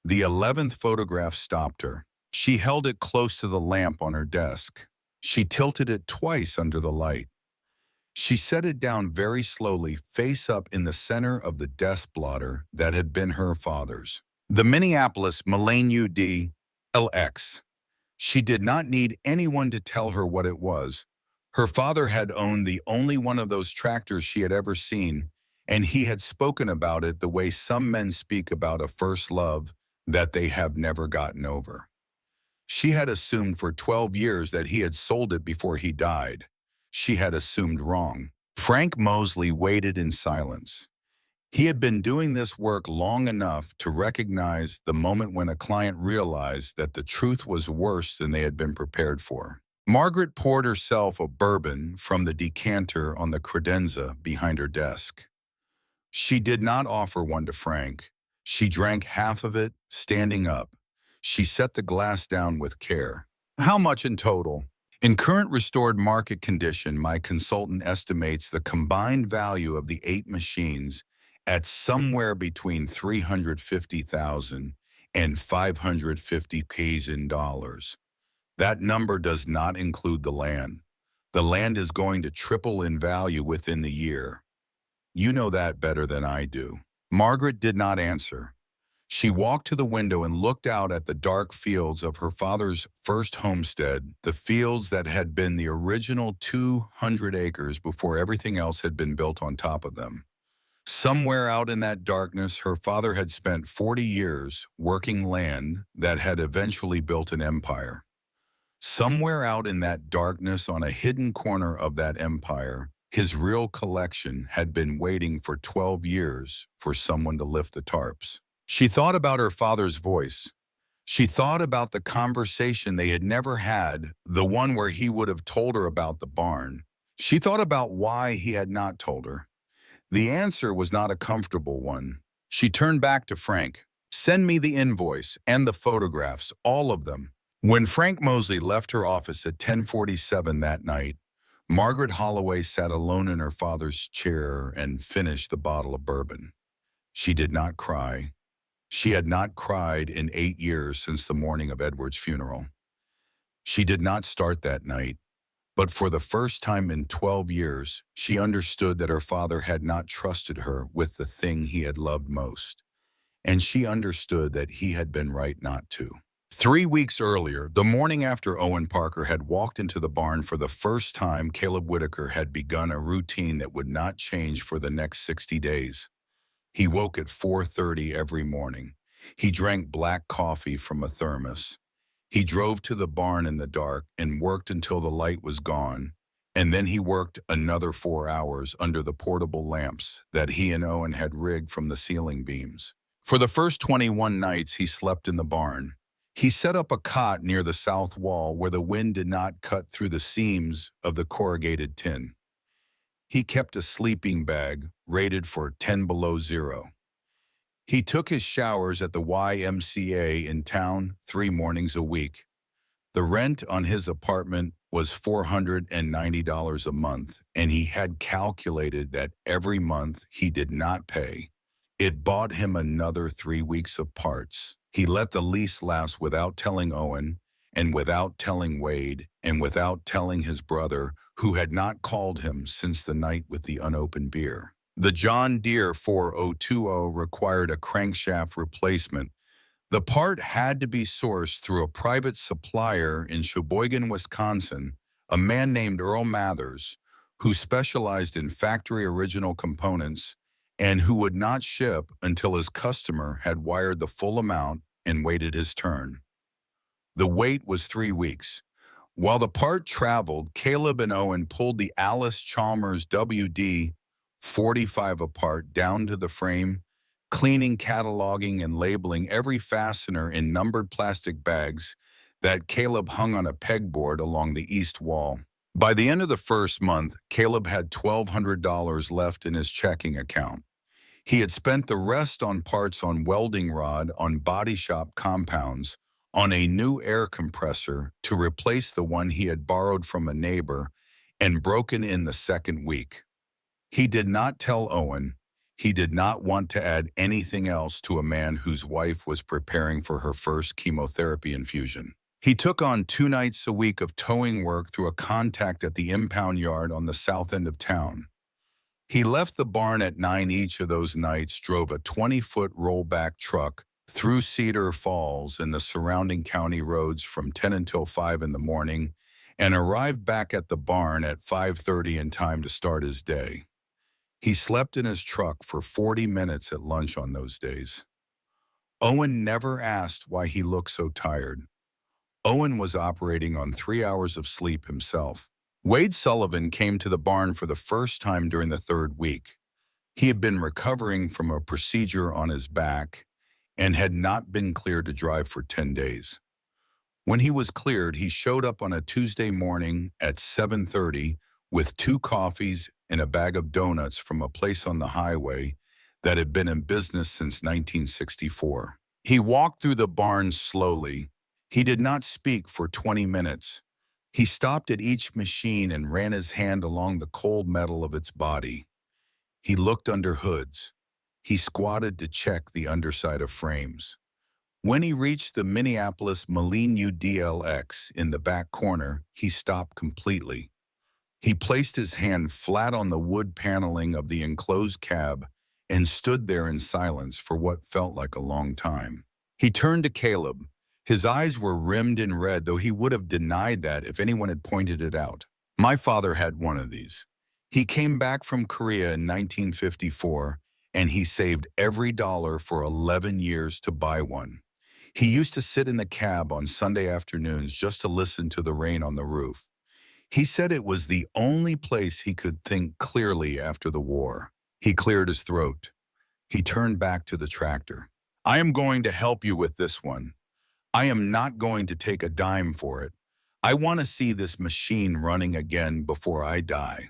The 11th photograph stopped her. She held it close to the lamp on her desk. She tilted it twice under the light. She set it down very slowly, face up, in the center of the desk blotter that had been her father's. The Minneapolis Moline UDLX. She did not need anyone to tell her what it was. Her father had owned the only one of those tractors she had ever seen, and he had spoken about it the way some men speak about a first love that they have never gotten over. She had assumed for 12 years that he had sold it before he died. She had assumed wrong. Frank Mosley waited in silence. He had been doing this work long enough to recognize the moment when a client realized that the truth was worse than they had been prepared for. Margaret poured herself a bourbon from the decanter on the credenza behind her desk. She did not offer one to Frank. She drank half of it, standing up. She set the glass down with care. "How much in total?" "In current restored market condition, my consultant estimates the combined value of the 8 machines at somewhere between $350,000 and $550,000 in dollars. That number does not include the land. The land is going to triple in value within the year. You know that better than I do." Margaret did not answer. She walked to the window and looked out at the dark fields of her father's first homestead, the fields that had been the original 200 acres before everything else had been built on top of them. Somewhere out in that darkness, her father had spent 40 years working land that had eventually built an empire. Somewhere out in that darkness, on a hidden corner of that empire, his real collection had been waiting for 12 years for someone to lift the tarps. She thought about her father's voice. She thought about the conversation they had never had, the one where he would have told her about the barn. She thought about why he had not told her. The answer was not a comfortable one. She turned back to Frank. "Send me the invoice and the photographs, all of them." When Frank Mosley left her office at 10:47 that night, Margaret Holloway sat alone in her father's chair and finished the bottle of bourbon. She did not cry. She had not cried in 8 years since the morning of Edward's funeral. She did not start that night, but for the first time in 12 years, she understood that her father had not trusted her with the thing he had loved most, and she understood that he had been right not to. 3 weeks earlier, the morning after Owen Parker had walked into the barn for the first time, Caleb Whitaker had begun a routine that would not change for the next 60 days. He woke at 4:30 every morning. He drank black coffee from a thermos. He drove to the barn in the dark and worked until the light was gone, and then he worked another 4 hours under the portable lamps that he and Owen had rigged from the ceiling beams. For the first 21 nights he slept in the barn. He set up a cot near the south wall where the wind did not cut through the seams of the corrugated tin. He kept a sleeping bag rated for 10 below zero. He took his showers at the YMCA in town 3 mornings a week. The rent on his apartment was $490 a month, and he had calculated that every month he did not pay. It bought him another 3 weeks of parts. He let the lease last without telling Owen, and without telling Wade, and without telling his brother, who had not called him since the night with the unopened beer. The John Deere 4020 required a crankshaft replacement. The part had to be sourced through a private supplier in Sheboygan, Wisconsin, a man named Earl Mathers, who specialized in factory original components and who would not ship until his customer had wired the full amount and waited his turn. The wait was 3 weeks. While the part traveled, Caleb and Owen pulled the Alice Chalmers WD 45 apart down to the frame, cleaning, cataloging, and labeling every fastener in numbered plastic bags that Caleb hung on a pegboard along the east wall. By the end of the first month, Caleb had $1,200 left in his checking account. He had spent the rest on parts on welding rod, on body shop compounds, on a new air compressor to replace the one he had borrowed from a neighbor and broken in the second week. He did not tell Owen. He did not want to add anything else to a man whose wife was preparing for her first chemotherapy infusion. He took on 2 nights a week of towing work through a contact at the impound yard on the south end of town. He left the barn at 9 each of those nights, drove a 20-foot rollback truck through Cedar Falls and the surrounding county roads from 10 until 5 in the morning, and arrived back at the barn at 5:30 in time to start his day. He slept in his truck for 40 minutes at lunch on those days. Owen never asked why he looked so tired. Owen was operating on 3 hours of sleep himself. Wade Sullivan came to the barn for the first time during the third week. He had been recovering from a procedure on his back and had not been cleared to drive for 10 days. When he was cleared, he showed up on a Tuesday morning at 7:30 with 2 coffees and a bag of donuts from a place on the highway that had been in business since 1964. He walked through the barn slowly. He did not speak for 20 minutes. He stopped at each machine and ran his hand along the cold metal of its body. He looked under hoods. He squatted to check the underside of frames. When he reached the Minneapolis Moline UDLX in the back corner, he stopped completely. He placed his hand flat on the wood paneling of the enclosed cab and stood there in silence for what felt like a long time. He turned to Caleb. His eyes were rimmed in red, though he would have denied that if anyone had pointed it out. "My father had one of these. He came back from Korea in 1954, and he saved every dollar for 11 years to buy one. He used to sit in the cab on Sunday afternoons just to listen to the rain on the roof. He said it was the only place he could think clearly after the war." He cleared his throat. He turned back to the tractor. "I am going to help you with this one. I am not going to take a dime for it. I want to see this machine running again before I die.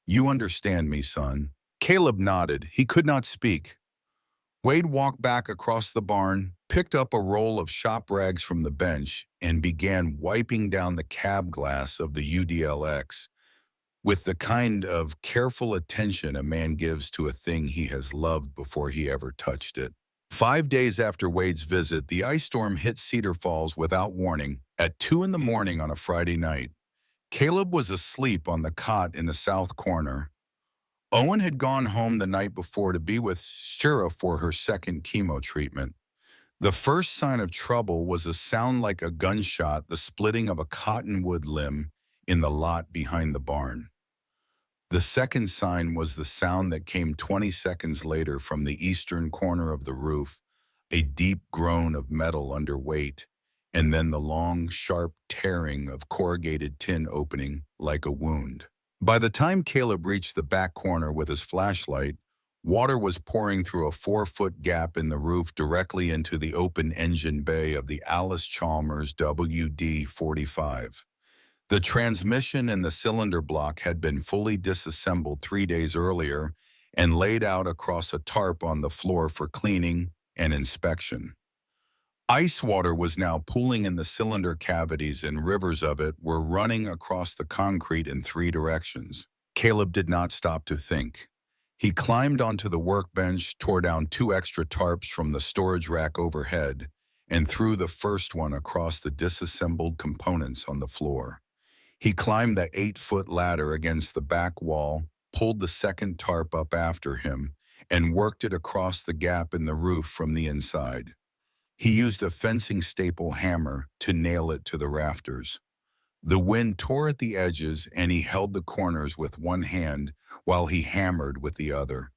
You understand me, son? Caleb nodded. He could not speak. Wade walked back across the barn, picked up a roll of shop rags from the bench, and began wiping down the cab glass of the UDLX with the kind of careful attention a man gives to a thing he has loved before he ever touched it. 5 days after Wade's visit, the ice storm hit Cedar Falls without warning at 2 in the morning on a Friday night. Caleb was asleep on the cot in the south corner. Owen had gone home the night before to be with Shira for her second chemo treatment. The first sign of trouble was a sound like a gunshot, the splitting of a cottonwood limb in the lot behind the barn. The second sign was the sound that came 20 seconds later from the eastern corner of the roof, a deep groan of metal under weight, and then the long, sharp tearing of corrugated tin opening like a wound. By the time Caleb reached the back corner with his flashlight, water was pouring through a 4-foot gap in the roof directly into the open engine bay of the Alice Chalmers WD-45. The transmission and the cylinder block had been fully disassembled 3 days earlier and laid out across a tarp on the floor for cleaning and inspection. Ice water was now pooling in the cylinder cavities, and rivers of it were running across the concrete in 3 directions. Caleb did not stop to think. He climbed onto the workbench, tore down 2 extra tarps from the storage rack overhead, and threw the first one across the disassembled components on the floor. He climbed the 8-foot ladder against the back wall, pulled the second tarp up after him, and worked it across the gap in the roof from the inside. He used a fencing staple hammer to nail it to the rafters. The wind tore at the edges, and he held the corners with one hand while he hammered with the other.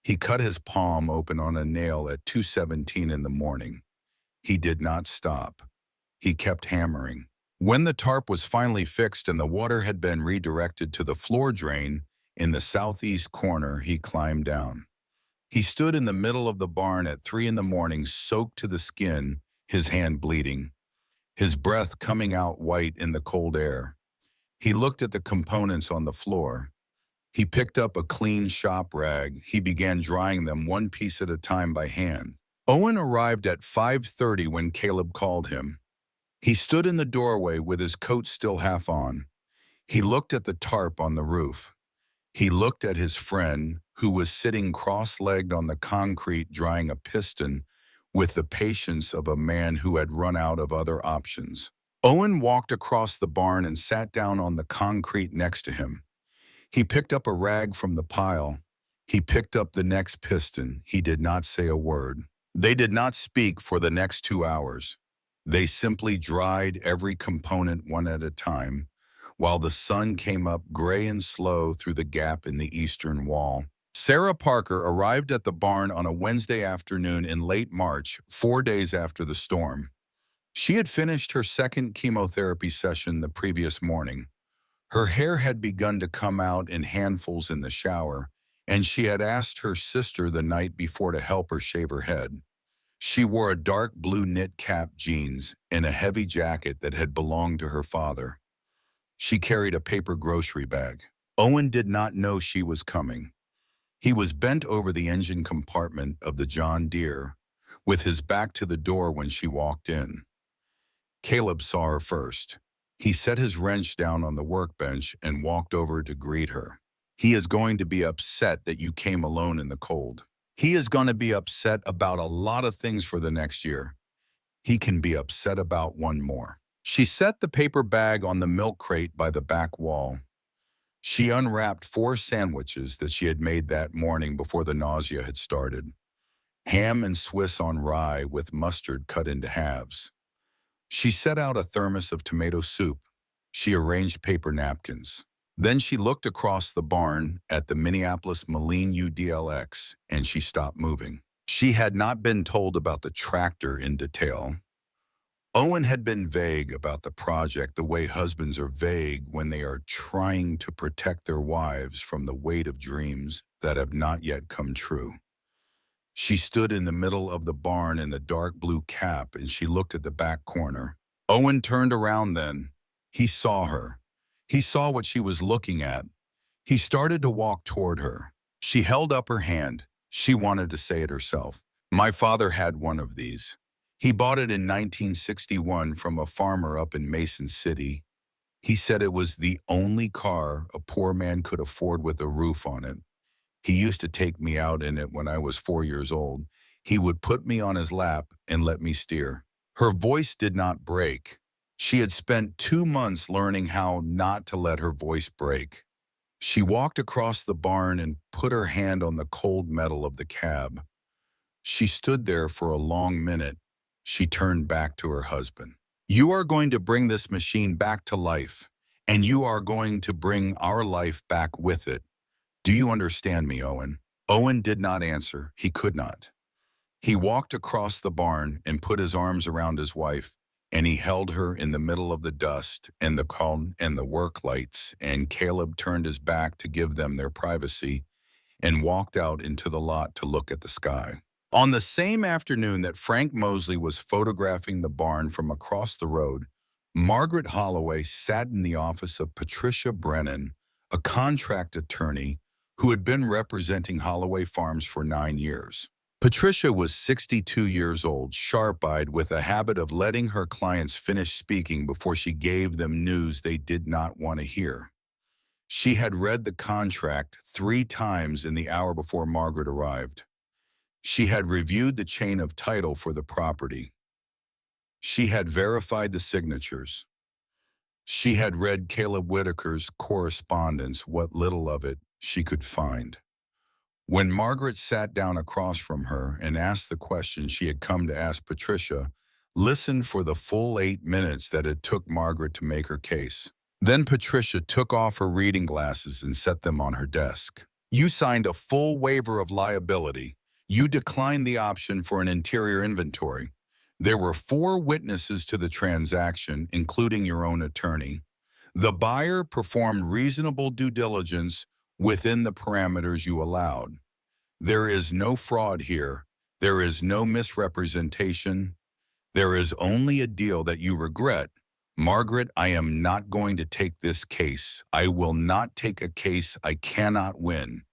He cut his palm open on a nail at 2:17 in the morning. He did not stop. He kept hammering. When the tarp was finally fixed and the water had been redirected to the floor drain in the southeast corner, he climbed down. He stood in the middle of the barn at 3 in the morning, soaked to the skin, his hand bleeding, his breath coming out white in the cold air. He looked at the components on the floor. He picked up a clean shop rag. He began drying them one piece at a time by hand. Owen arrived at 5:30 when Caleb called him. He stood in the doorway with his coat still half on. He looked at the tarp on the roof. He looked at his friend, who was sitting cross-legged on the concrete drying a piston with the patience of a man who had run out of other options. Owen walked across the barn and sat down on the concrete next to him. He picked up a rag from the pile. He picked up the next piston. He did not say a word. They did not speak for the next 2 hours. They simply dried every component one at a time, while the sun came up gray and slow through the gap in the eastern wall. Sarah Parker arrived at the barn on a Wednesday afternoon in late March, 4 days after the storm. She had finished her second chemotherapy session the previous morning. Her hair had begun to come out in handfuls in the shower, and she had asked her sister the night before to help her shave her head. She wore a dark blue knit cap, jeans, and a heavy jacket that had belonged to her father. She carried a paper grocery bag. Owen did not know she was coming. He was bent over the engine compartment of the John Deere, with his back to the door when she walked in. Caleb saw her first. He set his wrench down on the workbench and walked over to greet her. He is going to be upset that you came alone in the cold. He is going to be upset about a lot of things for the next year. He can be upset about one more. She set the paper bag on the milk crate by the back wall. She unwrapped 4 sandwiches that she had made that morning before the nausea had started. Ham and Swiss on rye with mustard cut into halves. She set out a thermos of tomato soup. She arranged paper napkins. Then she looked across the barn at the Minneapolis Moline UDLX, and she stopped moving. She had not been told about the tractor in detail. Owen had been vague about the project the way husbands are vague when they are trying to protect their wives from the weight of dreams that have not yet come true. She stood in the middle of the barn in the dark blue cap and she looked at the back corner. Owen turned around then. He saw her. He saw what she was looking at. He started to walk toward her. She held up her hand. She wanted to say it herself. My father had one of these. He bought it in 1961 from a farmer up in Mason City. He said it was the only car a poor man could afford with a roof on it. He used to take me out in it when I was 4 years old. He would put me on his lap and let me steer. Her voice did not break. She had spent 2 months learning how not to let her voice break. She walked across the barn and put her hand on the cold metal of the cab. She stood there for a long minute. She turned back to her husband. You are going to bring this machine back to life, and you are going to bring our life back with it. Do you understand me, Owen? Owen did not answer. He could not. He walked across the barn and put his arms around his wife, and he held her in the middle of the dust and the calm and the work lights, and Caleb turned his back to give them their privacy and walked out into the lot to look at the sky. On the same afternoon that Frank Mosley was photographing the barn from across the road, Margaret Holloway sat in the office of Patricia Brennan, a contract attorney who had been representing Holloway Farms for 9 years. Patricia was 62 years old, sharp-eyed, with a habit of letting her clients finish speaking before she gave them news they did not want to hear. She had read the contract 3 times in the hour before Margaret arrived. She had reviewed the chain of title for the property. She had verified the signatures. She had read Caleb Whitaker's correspondence, what little of it she could find. When Margaret sat down across from her and asked the question she had come to ask Patricia, listened for the full 8 minutes that it took Margaret to make her case. Then Patricia took off her reading glasses and set them on her desk. You signed a full waiver of liability. You declined the option for an interior inventory. There were 4 witnesses to the transaction, including your own attorney. The buyer performed reasonable due diligence within the parameters you allowed. There is no fraud here. There is no misrepresentation. There is only a deal that you regret. Margaret, I am not going to take this case. I will not take a case I cannot win.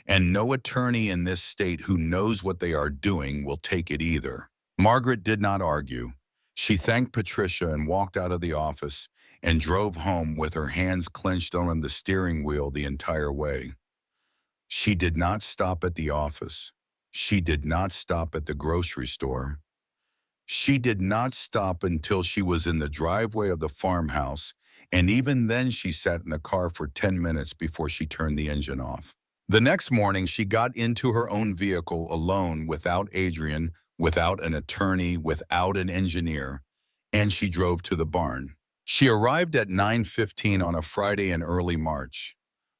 And no attorney in this state who knows what they are doing will take it either. Margaret did not argue. She thanked Patricia and walked out of the office and drove home with her hands clenched on the steering wheel the entire way. She did not stop at the office. She did not stop at the grocery store. She did not stop until she was in the driveway of the farmhouse, and even then she sat in the car for 10 minutes before she turned the engine off. The next morning, she got into her own vehicle alone, without Adrian, without an attorney, without an engineer, and she drove to the barn. She arrived at 9:15 on a Friday in early March.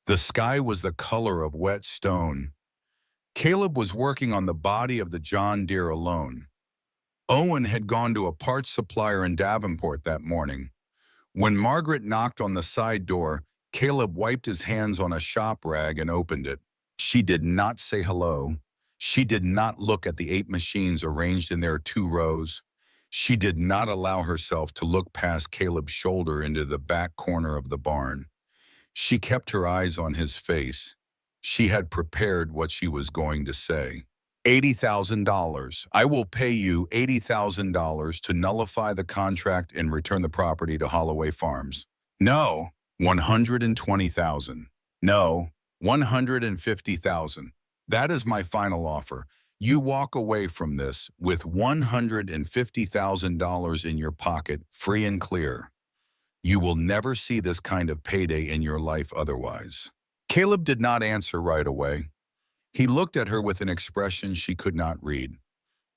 The sky was the color of wet stone. Caleb was working on the body of the John Deere alone. Owen had gone to a parts supplier in Davenport that morning. When Margaret knocked on the side door, Caleb wiped his hands on a shop rag and opened it. She did not say hello. She did not look at the 8 machines arranged in their 2 rows. She did not allow herself to look past Caleb's shoulder into the back corner of the barn. She kept her eyes on his face. She had prepared what she was going to say. $80,000. I will pay you $80,000 to nullify the contract and return the property to Holloway Farms. No, $120,000. No, $150,000. That is my final offer. You walk away from this with $150,000 in your pocket, free and clear. You will never see this kind of payday in your life otherwise. Caleb did not answer right away. He looked at her with an expression she could not read.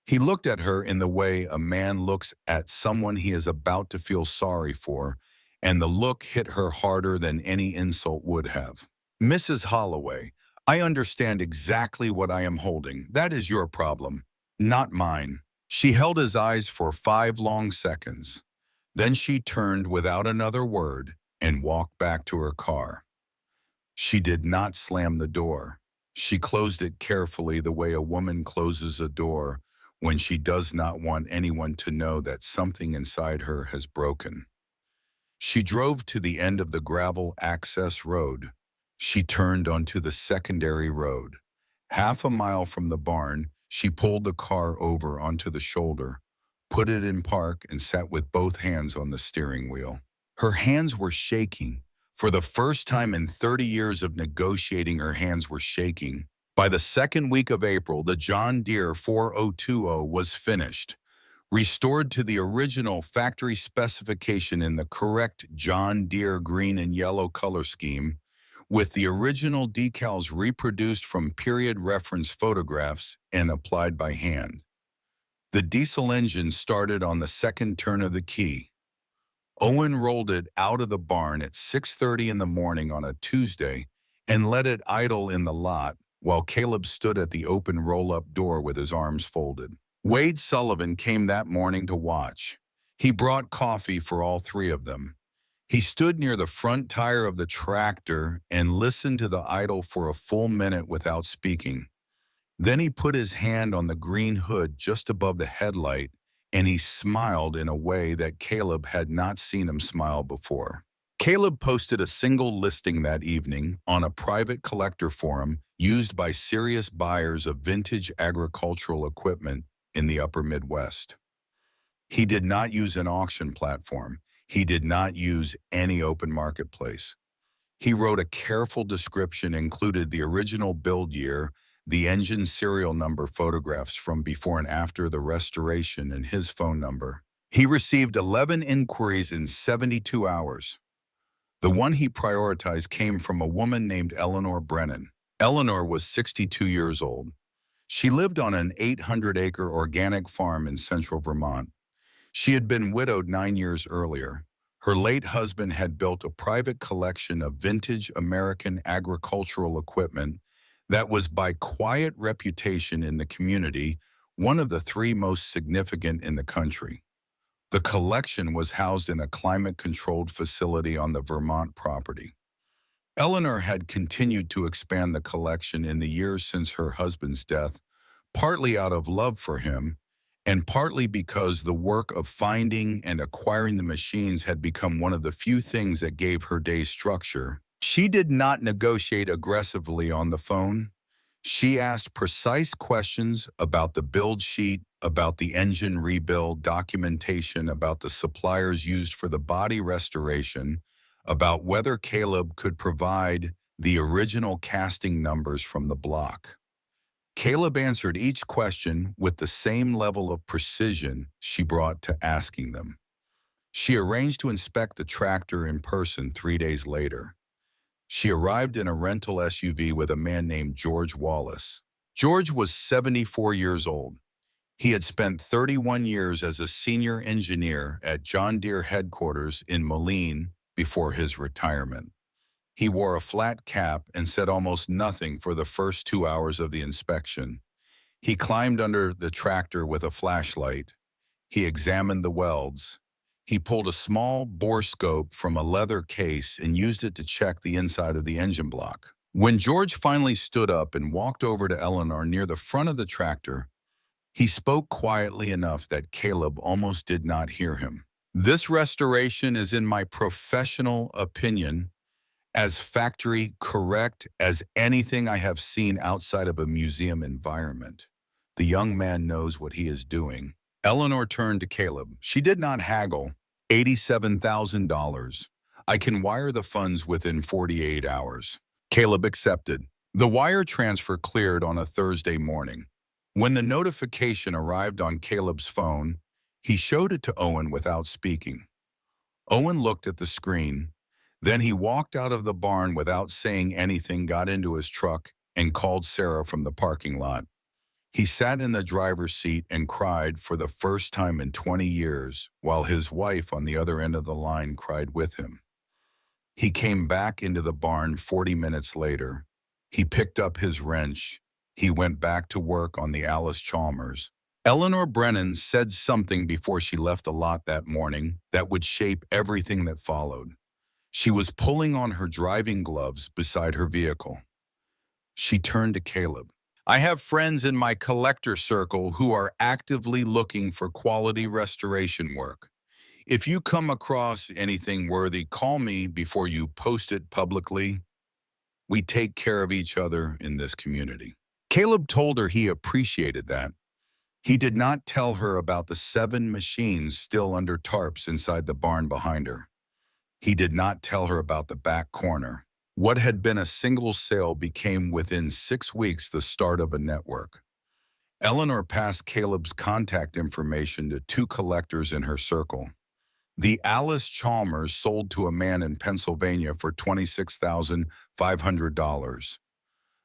He looked at her in the way a man looks at someone he is about to feel sorry for, and the look hit her harder than any insult would have. Mrs. Holloway, I understand exactly what I am holding. That is your problem, not mine. She held his eyes for 5 long seconds. Then she turned without another word and walked back to her car. She did not slam the door. She closed it carefully the way a woman closes a door when she does not want anyone to know that something inside her has broken. She drove to the end of the gravel access road. She turned onto the secondary road. Half a mile from the barn, she pulled the car over onto the shoulder, put it in park, and sat with both hands on the steering wheel. Her hands were shaking. For the first time in 30 years of negotiating, her hands were shaking. By the second week of April, the John Deere 4020 was finished, restored to the original factory specification in the correct John Deere green and yellow color scheme, with the original decals reproduced from period reference photographs and applied by hand. The diesel engine started on the second turn of the key. Owen rolled it out of the barn at 6:30 in the morning on a Tuesday and let it idle in the lot while Caleb stood at the open roll-up door with his arms folded. Wade Sullivan came that morning to watch. He brought coffee for all three of them. He stood near the front tire of the tractor and listened to the idle for a full minute without speaking. Then he put his hand on the green hood just above the headlight, and he smiled in a way that Caleb had not seen him smile before. Caleb posted a single listing that evening on a private collector forum used by serious buyers of vintage agricultural equipment in the upper Midwest. He did not use an auction platform. He did not use any open marketplace. He wrote a careful description, included the original build year, the engine serial number, photographs from before and after the restoration, and his phone number. He received 11 inquiries in 72 hours. The one he prioritized came from a woman named Eleanor Brennan. Eleanor was 62 years old. She lived on an 800-acre organic farm in central Vermont. She had been widowed 9 years earlier. Her late husband had built a private collection of vintage American agricultural equipment that was, by quiet reputation in the community, one of the three most significant in the country. The collection was housed in a climate-controlled facility on the Vermont property. Eleanor had continued to expand the collection in the years since her husband's death, partly out of love for him, and partly because the work of finding and acquiring the machines had become one of the few things that gave her day structure. She did not negotiate aggressively on the phone. She asked precise questions about the build sheet, about the engine rebuild documentation, about the suppliers used for the body restoration, about whether Caleb could provide the original casting numbers from the block. Caleb answered each question with the same level of precision she brought to asking them. She arranged to inspect the tractor in person 3 days later. She arrived in a rental SUV with a man named George Wallace. George was 74 years old. He had spent 31 years as a senior engineer at John Deere headquarters in Moline before his retirement. He wore a flat cap and said almost nothing for the first 2 hours of the inspection. He climbed under the tractor with a flashlight. He examined the welds. He pulled a small borescope from a leather case and used it to check the inside of the engine block. When George finally stood up and walked over to Eleanor near the front of the tractor, he spoke quietly enough that Caleb almost did not hear him. "This restoration is, in my professional opinion, as factory correct as anything I have seen outside of a museum environment. The young man knows what he is doing." Eleanor turned to Caleb. She did not haggle. $87,000. "I can wire the funds within 48 hours. Caleb accepted. The wire transfer cleared on a Thursday morning. When the notification arrived on Caleb's phone, he showed it to Owen without speaking. Owen looked at the screen. Then he walked out of the barn without saying anything, got into his truck, and called Sarah from the parking lot. He sat in the driver's seat and cried for the first time in 20 years, while his wife on the other end of the line cried with him. He came back into the barn 40 minutes later. He picked up his wrench. He went back to work on the Alice Chalmers. Eleanor Brennan said something before she left the lot that morning that would shape everything that followed. She was pulling on her driving gloves beside her vehicle. She turned to Caleb. I have friends in my collector circle who are actively looking for quality restoration work. If you come across anything worthy, call me before you post it publicly. We take care of each other in this community. Caleb told her he appreciated that. He did not tell her about the 7 machines still under tarps inside the barn behind her. He did not tell her about the back corner. What had been a single sale became within 6 weeks the start of a network. Eleanor passed Caleb's contact information to 2 collectors in her circle. The Alice Chalmers sold to a man in Pennsylvania for $26,500.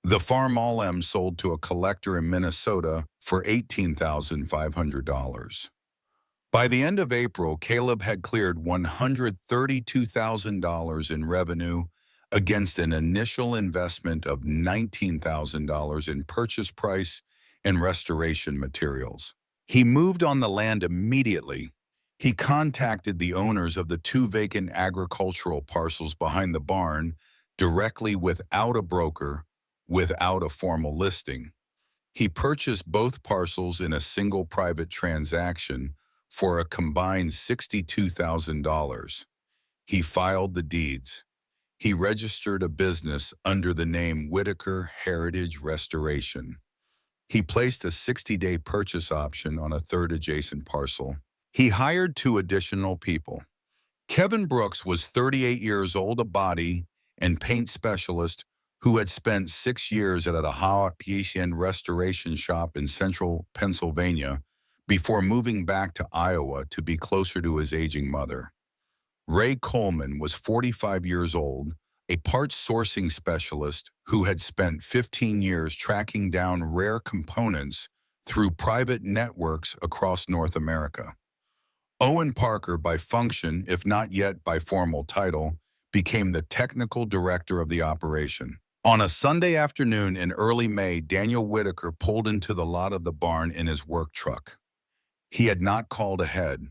The Farm All sold to a collector in Minnesota for $18,500. By the end of April, Caleb had cleared $132,000 in revenue against an initial investment of $19,000 in purchase price and restoration materials. He moved on the land immediately. He contacted the owners of the 2 vacant agricultural parcels behind the barn directly without a broker, without a formal listing. He purchased both parcels in a single private transaction for a combined $62,000. He filed the deeds. He registered a business under the name Whitaker Heritage Restoration. He placed a 60-day purchase option on a 3rd adjacent parcel. He hired 2 additional people. Kevin Brooks was 38 years old, a body and paint specialist who had spent 6 years at a Hawaii restoration shop in central Pennsylvania before moving back to Iowa to be closer to his aging mother. Ray Coleman was 45 years old, a parts sourcing specialist who had spent 15 years tracking down rare components through private networks across North America. Owen Parker, by function, if not yet by formal title, became the technical director of the operation. On a Sunday afternoon in early May, Daniel Whitaker pulled into the lot of the barn in his work truck. He had not called ahead.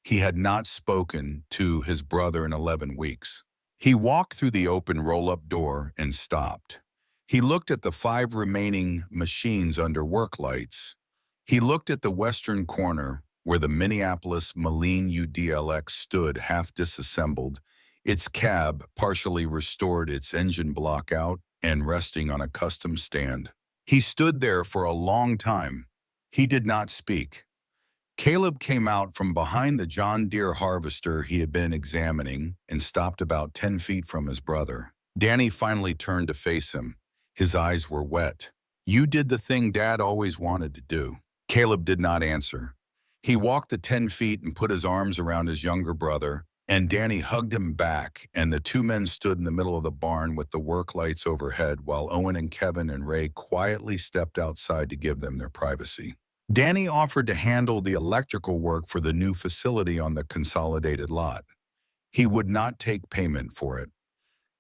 He had not spoken to his brother in 11 weeks. He walked through the open roll-up door and stopped. He looked at the 5 remaining machines under work lights. He looked at the western corner where the Minneapolis Moline UDLX stood half disassembled, its cab partially restored, its engine block out and resting on a custom stand. He stood there for a long time. He did not speak. Caleb came out from behind the John Deere harvester he had been examining and stopped about 10 feet from his brother. Danny finally turned to face him. His eyes were wet. You did the thing Dad always wanted to do. Caleb did not answer. He walked the 10 feet and put his arms around his younger brother, and Danny hugged him back, and the 2 men stood in the middle of the barn with the work lights overhead while Owen and Kevin and Ray quietly stepped outside to give them their privacy. Danny offered to handle the electrical work for the new facility on the consolidated lot. He would not take payment for it.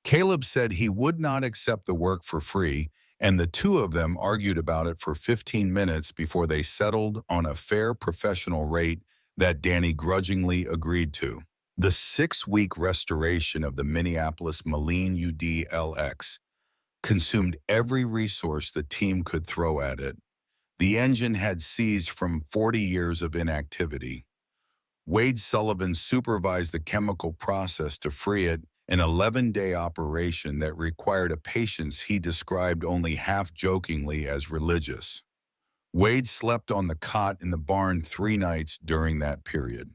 Caleb said he would not accept the work for free, and the 2 of them argued about it for 15 minutes before they settled on a fair professional rate that Danny grudgingly agreed to. The 6-week restoration of the Minneapolis Moline UDLX consumed every resource the team could throw at it. The engine had seized from 40 years of inactivity. Wade Sullivan supervised the chemical process to free it, an 11-day operation that required a patience he described only half-jokingly as religious. Wade slept on the cot in the barn 3 nights during that period.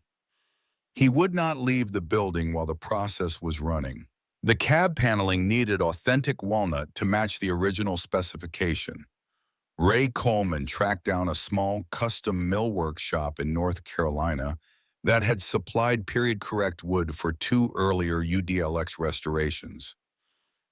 He would not leave the building while the process was running. The cab paneling needed authentic walnut to match the original specification. Ray Coleman tracked down a small custom millwork shop in North Carolina that had supplied period-correct wood for 2 earlier UDLX restorations.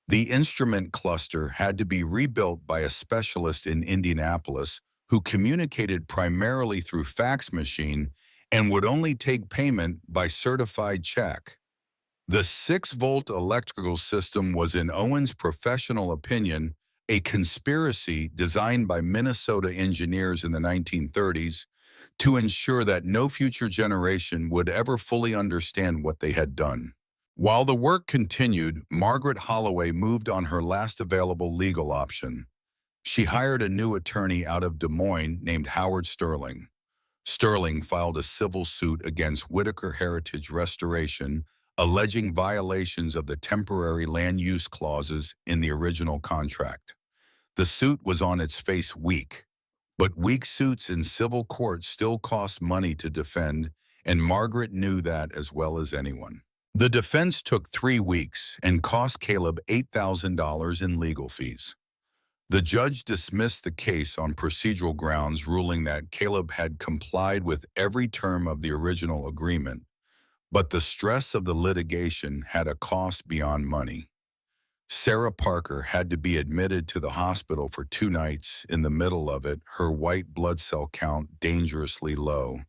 The instrument cluster had to be rebuilt by a specialist in Indianapolis who communicated primarily through fax machine and would only take payment by certified check. The 6-volt electrical system was, in Owen's professional opinion, a conspiracy designed by Minnesota engineers in the 1930s to ensure that no future generation would ever fully understand what they had done. While the work continued, Margaret Holloway moved on her last available legal option. She hired a new attorney out of Des Moines named Howard Sterling. Sterling filed a civil suit against Whitaker Heritage Restoration, alleging violations of the temporary land use clauses in the original contract. The suit was on its face weak, but weak suits in civil court still cost money to defend, and Margaret knew that as well as anyone. The defense took 3 weeks and cost Caleb $8,000 in legal fees. The judge dismissed the case on procedural grounds, ruling that Caleb had complied with every term of the original agreement, but the stress of the litigation had a cost beyond money. Sarah Parker had to be admitted to the hospital for 2 nights. In the middle of it, her white blood cell count dangerously low,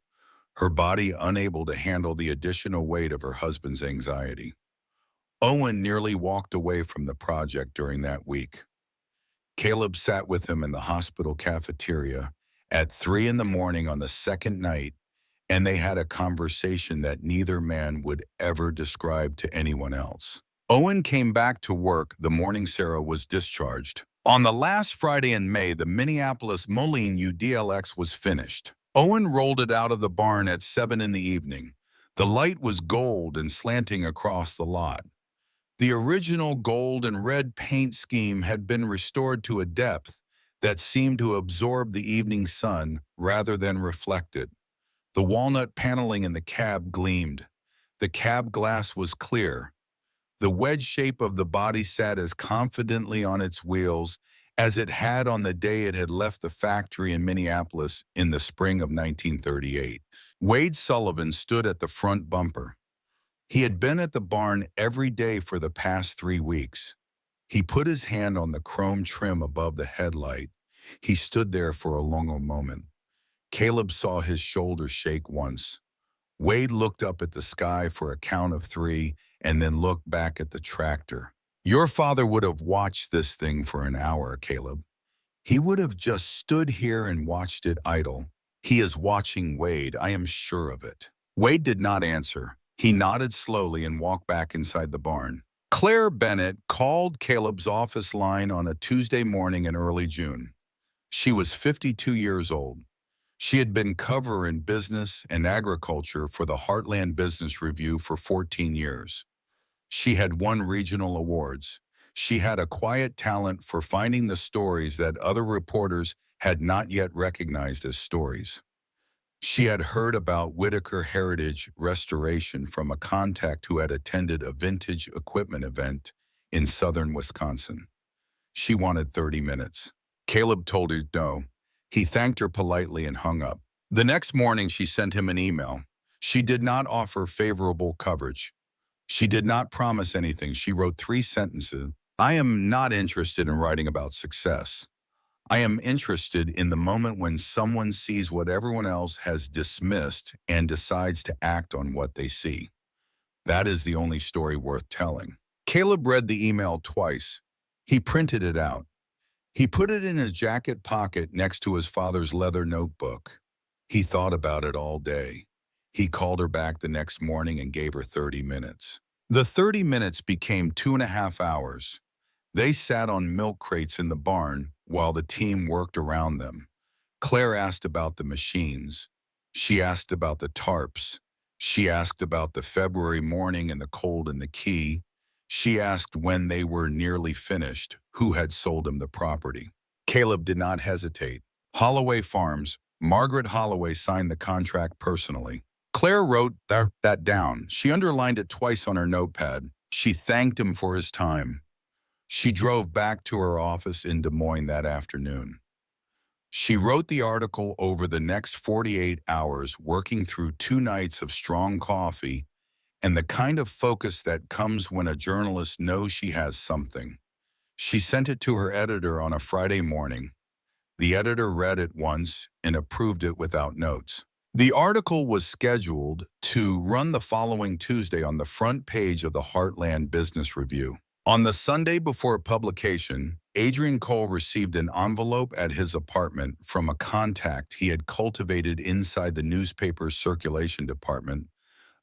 her body unable to handle the additional weight of her husband's anxiety. Owen nearly walked away from the project during that week. Caleb sat with him in the hospital cafeteria at 3 in the morning on the second night, and they had a conversation that neither man would ever describe to anyone else. Owen came back to work the morning Sarah was discharged. On the last Friday in May, the Minneapolis Moline UDLX was finished. Owen rolled it out of the barn at 7 in the evening. The light was gold and slanting across the lot. The original gold and red paint scheme had been restored to a depth that seemed to absorb the evening sun rather than reflect it. The walnut paneling in the cab gleamed. The cab glass was clear. The wedge shape of the body sat as confidently on its wheels as it had on the day it had left the factory in Minneapolis in the spring of 1938. Wade Sullivan stood at the front bumper. He had been at the barn every day for the past 3 weeks. He put his hand on the chrome trim above the headlight. He stood there for a long moment. Caleb saw his shoulders shake once. Wade looked up at the sky for a count of 3 and then looked back at the tractor. Your father would have watched this thing for an hour, Caleb. He would have just stood here and watched it idle. He is watching Wade, I am sure of it. Wade did not answer. He nodded slowly and walked back inside the barn. Claire Bennett called Caleb's office line on a Tuesday morning in early June. She was 52 years old. She had been cover in business and agriculture for the Heartland Business Review for 14 years. She had won regional awards. She had a quiet talent for finding the stories that other reporters had not yet recognized as stories. She had heard about Whitaker Heritage Restoration from a contact who had attended a vintage equipment event in southern Wisconsin. She wanted 30 minutes. Caleb told her no. He thanked her politely and hung up. The next morning, she sent him an email. She did not offer favorable coverage. She did not promise anything. She wrote 3 sentences. I am not interested in writing about success. I am interested in the moment when someone sees what everyone else has dismissed and decides to act on what they see. That is the only story worth telling. Caleb read the email twice. He printed it out. He put it in his jacket pocket next to his father's leather notebook. He thought about it all day. He called her back the next morning and gave her 30 minutes. The 30 minutes became 2.5 hours. They sat on milk crates in the barn while the team worked around them. Claire asked about the machines. She asked about the tarps. She asked about the February morning and the cold in the key. She asked when they were nearly finished, who had sold him the property. Caleb did not hesitate. Holloway Farms. Margaret Holloway signed the contract personally. Claire wrote that down. She underlined it twice on her notepad. She thanked him for his time. She drove back to her office in Des Moines that afternoon. She wrote the article over the next 48 hours, working through 2 nights of strong coffee and the kind of focus that comes when a journalist knows she has something. She sent it to her editor on a Friday morning. The editor read it once and approved it without notes. The article was scheduled to run the following Tuesday on the front page of the Heartland Business Review. On the Sunday before publication, Adrian Cole received an envelope at his apartment from a contact he had cultivated inside the newspaper's circulation department,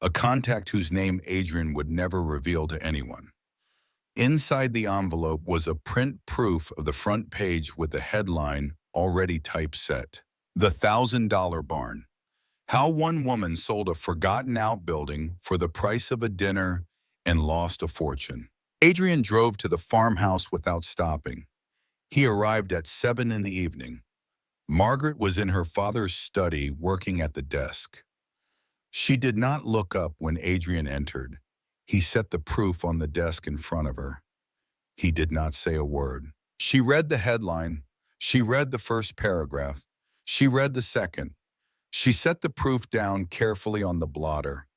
a contact whose name Adrian would never reveal to anyone. Inside the envelope was a print proof of the front page with the headline already typeset. The $1,000 Barn. How one woman sold a forgotten outbuilding for the price of a dinner and lost a fortune. Adrian drove to the farmhouse without stopping. He arrived at 7 in the evening. Margaret was in her father's study working at the desk. She did not look up when Adrian entered. He set the proof on the desk in front of her. He did not say a word. She read the headline. She read the first paragraph. She read the second. She set the proof down carefully on the blotter.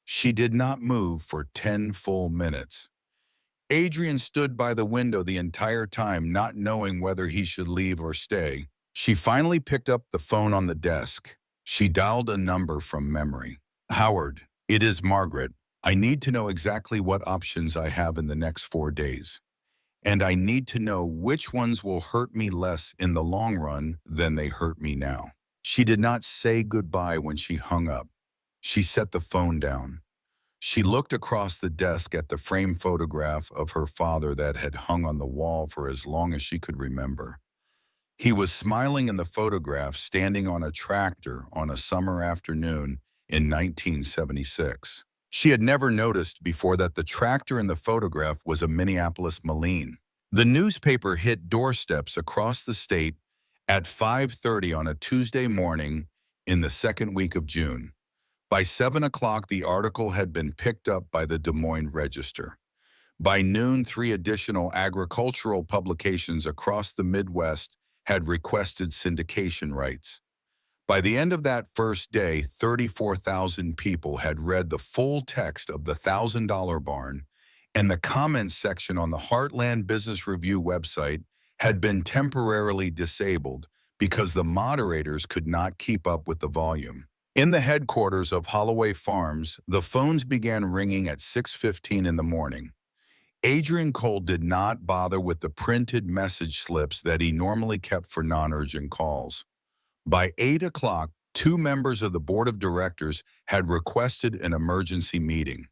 She did not move for 10 full minutes. Adrian stood by the window the entire time, not knowing whether he should leave or stay. She finally picked up the phone on the desk. She dialed a number from memory. Howard, it is Margaret. I need to know exactly what options I have in the next 4 days. And I need to know which ones will hurt me less in the long run than they hurt me now. She did not say goodbye when she hung up. She set the phone down. She looked across the desk at the framed photograph of her father that had hung on the wall for as long as she could remember. He was smiling in the photograph, standing on a tractor on a summer afternoon in 1976. She had never noticed before that the tractor in the photograph was a Minneapolis Moline. The newspaper hit doorsteps across the state at 5:30 on a Tuesday morning in the second week of June. By 7 o'clock, the article had been picked up by the Des Moines Register. By noon, 3 additional agricultural publications across the Midwest had requested syndication rights. By the end of that first day, 34,000 people had read the full text of the $1,000 Barn, and the comments section on the Heartland Business Review website had been temporarily disabled because the moderators could not keep up with the volume. In the headquarters of Holloway Farms, the phones began ringing at 6:15 in the morning. Adrian Cole did not bother with the printed message slips that he normally kept for non-urgent calls. By 8 o'clock, 2 members of the board of directors had requested an emergency meeting.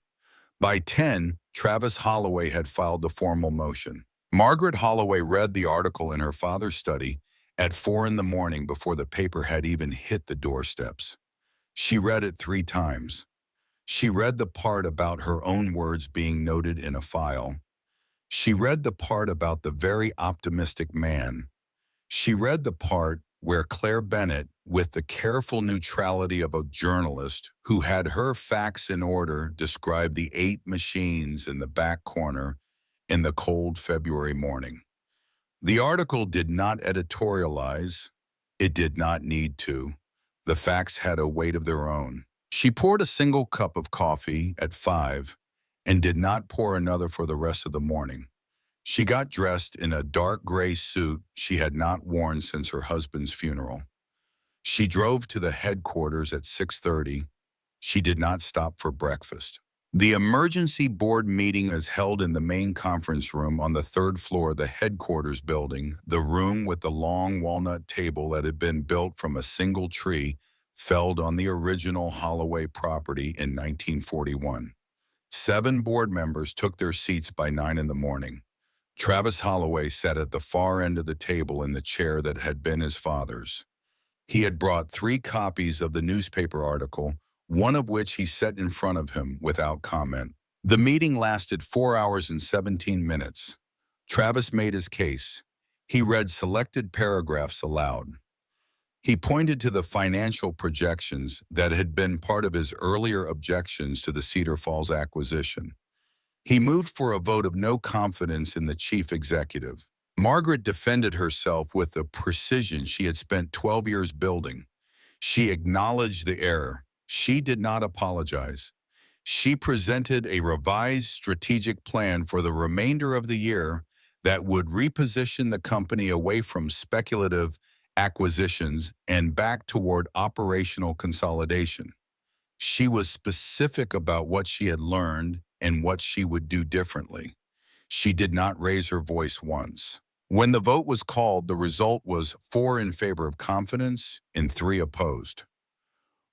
By 10, Travis Holloway had filed the formal motion. Margaret Holloway read the article in her father's study at 4 in the morning before the paper had even hit the doorsteps. She read it 3 times. She read the part about her own words being noted in a file. She read the part about the very optimistic man. She read the part where Claire Bennett, with the careful neutrality of a journalist who had her facts in order, described the 8 machines in the back corner in the cold February morning. The article did not editorialize. It did not need to. The facts had a weight of their own. She poured a single cup of coffee at 5 and did not pour another for the rest of the morning. She got dressed in a dark gray suit she had not worn since her husband's funeral. She drove to the headquarters at 6:30. She did not stop for breakfast. The emergency board meeting is held in the main conference room on the 3rd floor of the headquarters building, the room with the long walnut table that had been built from a single tree felled on the original Holloway property in 1941. 7 board members took their seats by 9 in the morning. Travis Holloway sat at the far end of the table in the chair that had been his father's. He had brought 3 copies of the newspaper article, one of which he set in front of him without comment. The meeting lasted 4 hours and 17 minutes. Travis made his case. He read selected paragraphs aloud. He pointed to the financial projections that had been part of his earlier objections to the Cedar Falls acquisition. He moved for a vote of no confidence in the chief executive. Margaret defended herself with the precision she had spent 12 years building. She acknowledged the error. She did not apologize. She presented a revised strategic plan for the remainder of the year that would reposition the company away from speculative acquisitions and back toward operational consolidation. She was specific about what she had learned and what she would do differently. She did not raise her voice once. When the vote was called, the result was 4 in favor of confidence and 3 opposed.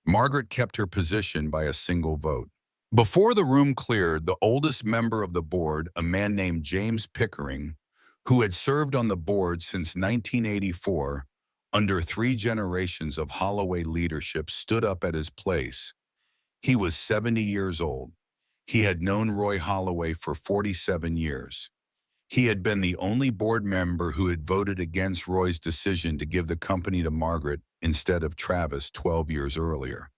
Margaret kept her position by a single vote. Before the room cleared, the oldest member of the board, a man named James Pickering, who had served on the board since 1984, under 3 generations of Holloway leadership, stood up at his place. He was 70 years old. He had known Roy Holloway for 47 years. He had been the only board member who had voted against Roy's decision to give the company to Margaret instead of Travis 12 years earlier.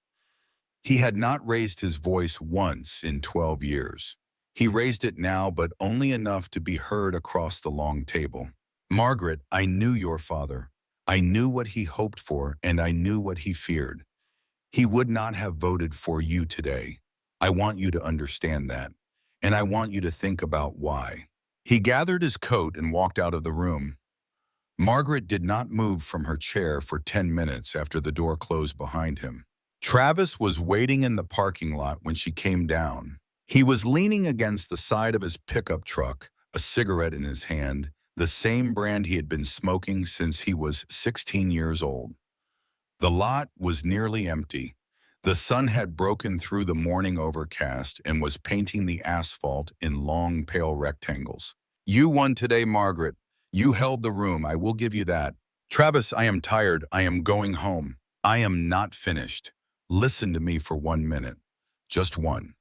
He had not raised his voice once in 12 years. He raised it now, but only enough to be heard across the long table. Margaret, I knew your father. I knew what he hoped for, and I knew what he feared. He would not have voted for you today. I want you to understand that, and I want you to think about why. He gathered his coat and walked out of the room. Margaret did not move from her chair for 10 minutes after the door closed behind him. Travis was waiting in the parking lot when she came down. He was leaning against the side of his pickup truck, a cigarette in his hand, the same brand he had been smoking since he was 16 years old. The lot was nearly empty. The sun had broken through the morning overcast and was painting the asphalt in long, pale rectangles. You won today, Margaret. You held the room, I will give you that. Travis, I am tired. I am going home. I am not finished. Listen to me for 1 minute. Just one.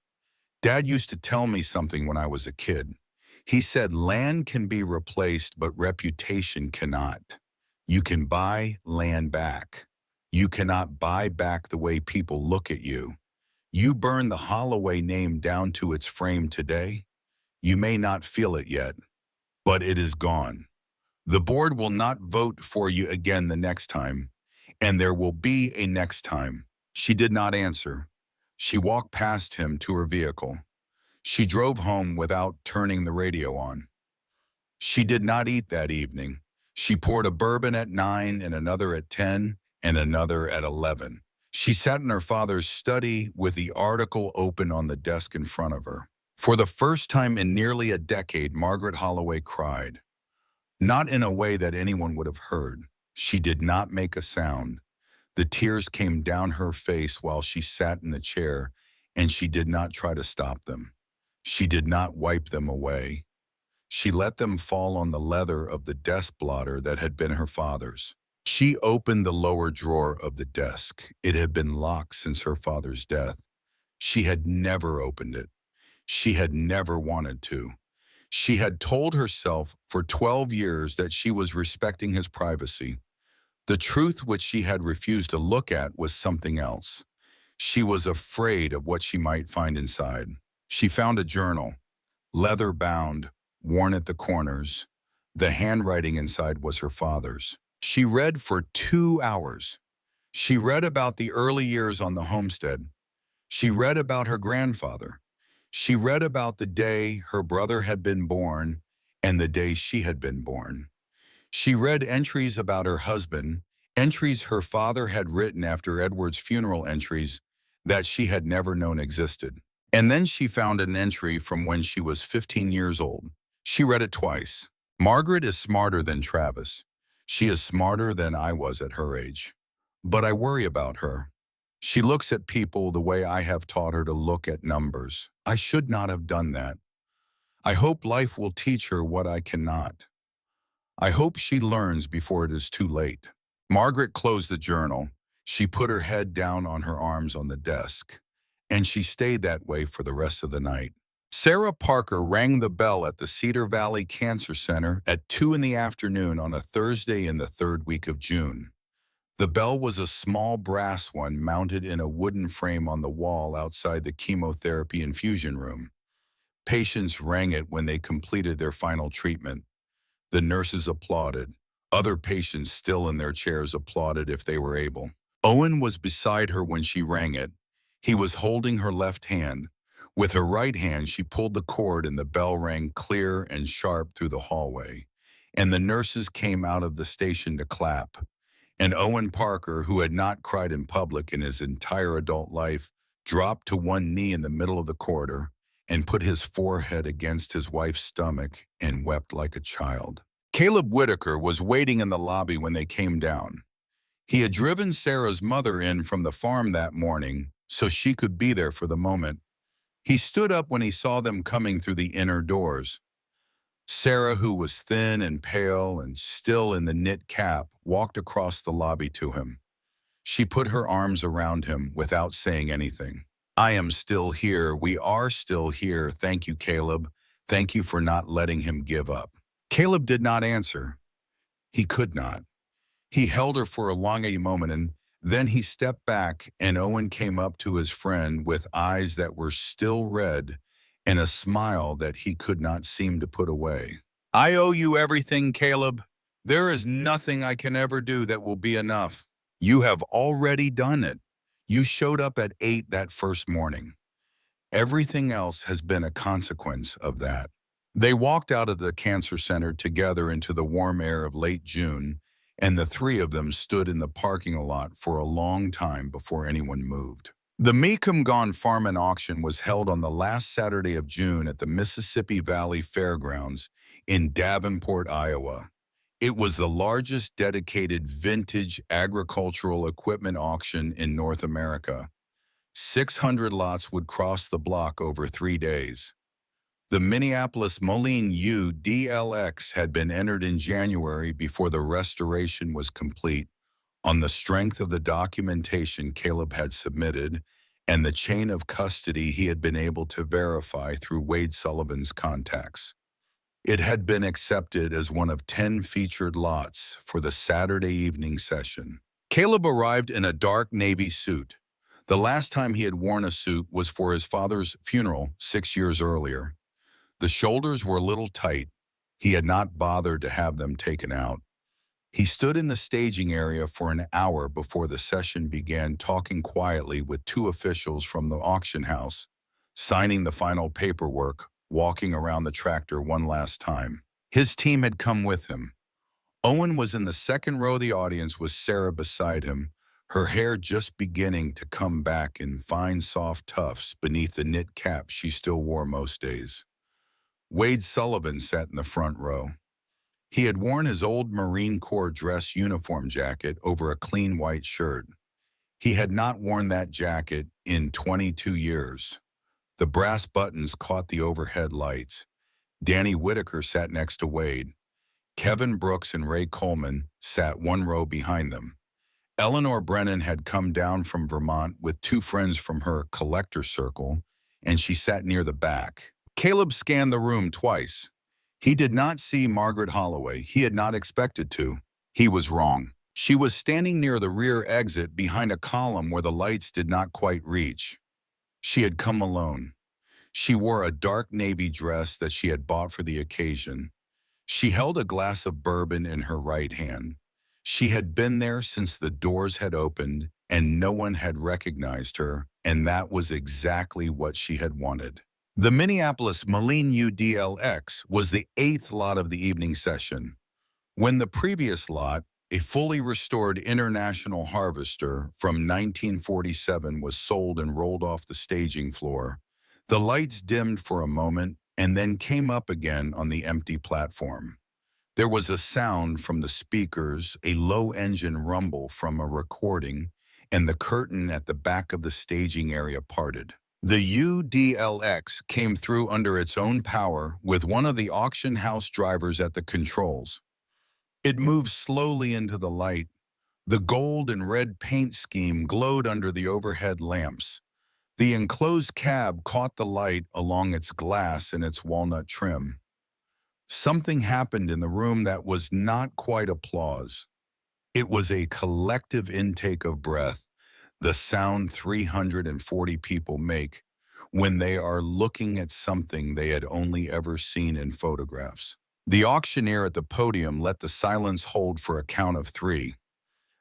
Dad used to tell me something when I was a kid. He said land can be replaced, but reputation cannot. You can buy land back. You cannot buy back the way people look at you. You burn the Holloway name down to its frame today. You may not feel it yet, but it is gone. The board will not vote for you again the next time, and there will be a next time. She did not answer. She walked past him to her vehicle. She drove home without turning the radio on. She did not eat that evening. She poured a bourbon at 9 and another at 10 and another at 11. She sat in her father's study with the article open on the desk in front of her. For the first time in nearly a decade, Margaret Holloway cried. Not in a way that anyone would have heard. She did not make a sound. The tears came down her face while she sat in the chair, and she did not try to stop them. She did not wipe them away. She let them fall on the leather of the desk blotter that had been her father's. She opened the lower drawer of the desk. It had been locked since her father's death. She had never opened it. She had never wanted to. She had told herself for 12 years that she was respecting his privacy. The truth which she had refused to look at was something else. She was afraid of what she might find inside. She found a journal, leather-bound, worn at the corners. The handwriting inside was her father's. She read for 2 hours. She read about the early years on the homestead. She read about her grandfather. She read about the day her brother had been born and the day she had been born. She read entries about her husband, entries her father had written after Edward's funeral, entries that she had never known existed. And then she found an entry from when she was 15 years old. She read it twice. Margaret is smarter than Travis. She is smarter than I was at her age. But I worry about her. She looks at people the way I have taught her to look at numbers. I should not have done that. I hope life will teach her what I cannot. I hope she learns before it is too late. Margaret closed the journal. She put her head down on her arms on the desk, and she stayed that way for the rest of the night. Sarah Parker rang the bell at the Cedar Valley Cancer Center at 2 in the afternoon on a Thursday in the 3rd week of June. The bell was a small brass one mounted in a wooden frame on the wall outside the chemotherapy infusion room. Patients rang it when they completed their final treatment. The nurses applauded. Other patients still in their chairs applauded if they were able. Owen was beside her when she rang it. He was holding her left hand. With her right hand, she pulled the cord and the bell rang clear and sharp through the hallway. And the nurses came out of the station to clap. And Owen Parker, who had not cried in public in his entire adult life, dropped to one knee in the middle of the corridor and put his forehead against his wife's stomach and wept like a child. Caleb Whitaker was waiting in the lobby when they came down. He had driven Sarah's mother in from the farm that morning so she could be there for the moment. He stood up when he saw them coming through the inner doors. Sarah, who was thin and pale and still in the knit cap, walked across the lobby to him. She put her arms around him without saying anything. I am still here. We are still here. Thank you, Caleb. Thank you for not letting him give up. Caleb did not answer. He could not. He held her for a long moment, and then he stepped back, and Owen came up to his friend with eyes that were still red and a smile that he could not seem to put away. I owe you everything, Caleb. There is nothing I can ever do that will be enough. You have already done it. You showed up at 8 that first morning. Everything else has been a consequence of that. They walked out of the cancer center together into the warm air of late June, and the three of them stood in the parking lot for a long time before anyone moved. The Mecum Gone Farm and Auction was held on the last Saturday of June at the Mississippi Valley Fairgrounds in Davenport, Iowa. It was the largest dedicated vintage agricultural equipment auction in North America. 600 lots would cross the block over 3 days. The Minneapolis Moline UDLX had been entered in January before the restoration was complete on the strength of the documentation Caleb had submitted and the chain of custody he had been able to verify through Wade Sullivan's contacts. It had been accepted as one of 10 featured lots for the Saturday evening session. Caleb arrived in a dark navy suit. The last time he had worn a suit was for his father's funeral 6 years earlier. The shoulders were a little tight. He had not bothered to have them taken out. He stood in the staging area for an hour before the session began, talking quietly with two officials from the auction house, signing the final paperwork, walking around the tractor one last time. His team had come with him. Owen was in the second row of the audience with Sarah beside him, her hair just beginning to come back in fine, soft tufts beneath the knit cap she still wore most days. Wade Sullivan sat in the front row. He had worn his old Marine Corps dress uniform jacket over a clean white shirt. He had not worn that jacket in 22 years. The brass buttons caught the overhead lights. Danny Whitaker sat next to Wade. Kevin Brooks and Ray Coleman sat one row behind them. Eleanor Brennan had come down from Vermont with two friends from her collector circle, and she sat near the back. Caleb scanned the room twice. He did not see Margaret Holloway. He had not expected to. He was wrong. She was standing near the rear exit behind a column where the lights did not quite reach. She had come alone. She wore a dark navy dress that she had bought for the occasion. She held a glass of bourbon in her right hand. She had been there since the doors had opened, and no one had recognized her, and that was exactly what she had wanted. The Minneapolis Moline UDLX was the 8th lot of the evening session. When the previous lot, a fully restored International Harvester from 1947, was sold and rolled off the staging floor, the lights dimmed for a moment and then came up again on the empty platform. There was a sound from the speakers, a low engine rumble from a recording, and the curtain at the back of the staging area parted. The UDLX came through under its own power with one of the auction house drivers at the controls. It moved slowly into the light. The gold and red paint scheme glowed under the overhead lamps. The enclosed cab caught the light along its glass and its walnut trim. Something happened in the room that was not quite applause. It was a collective intake of breath, the sound 340 people make when they are looking at something they had only ever seen in photographs. The auctioneer at the podium let the silence hold for a count of 3.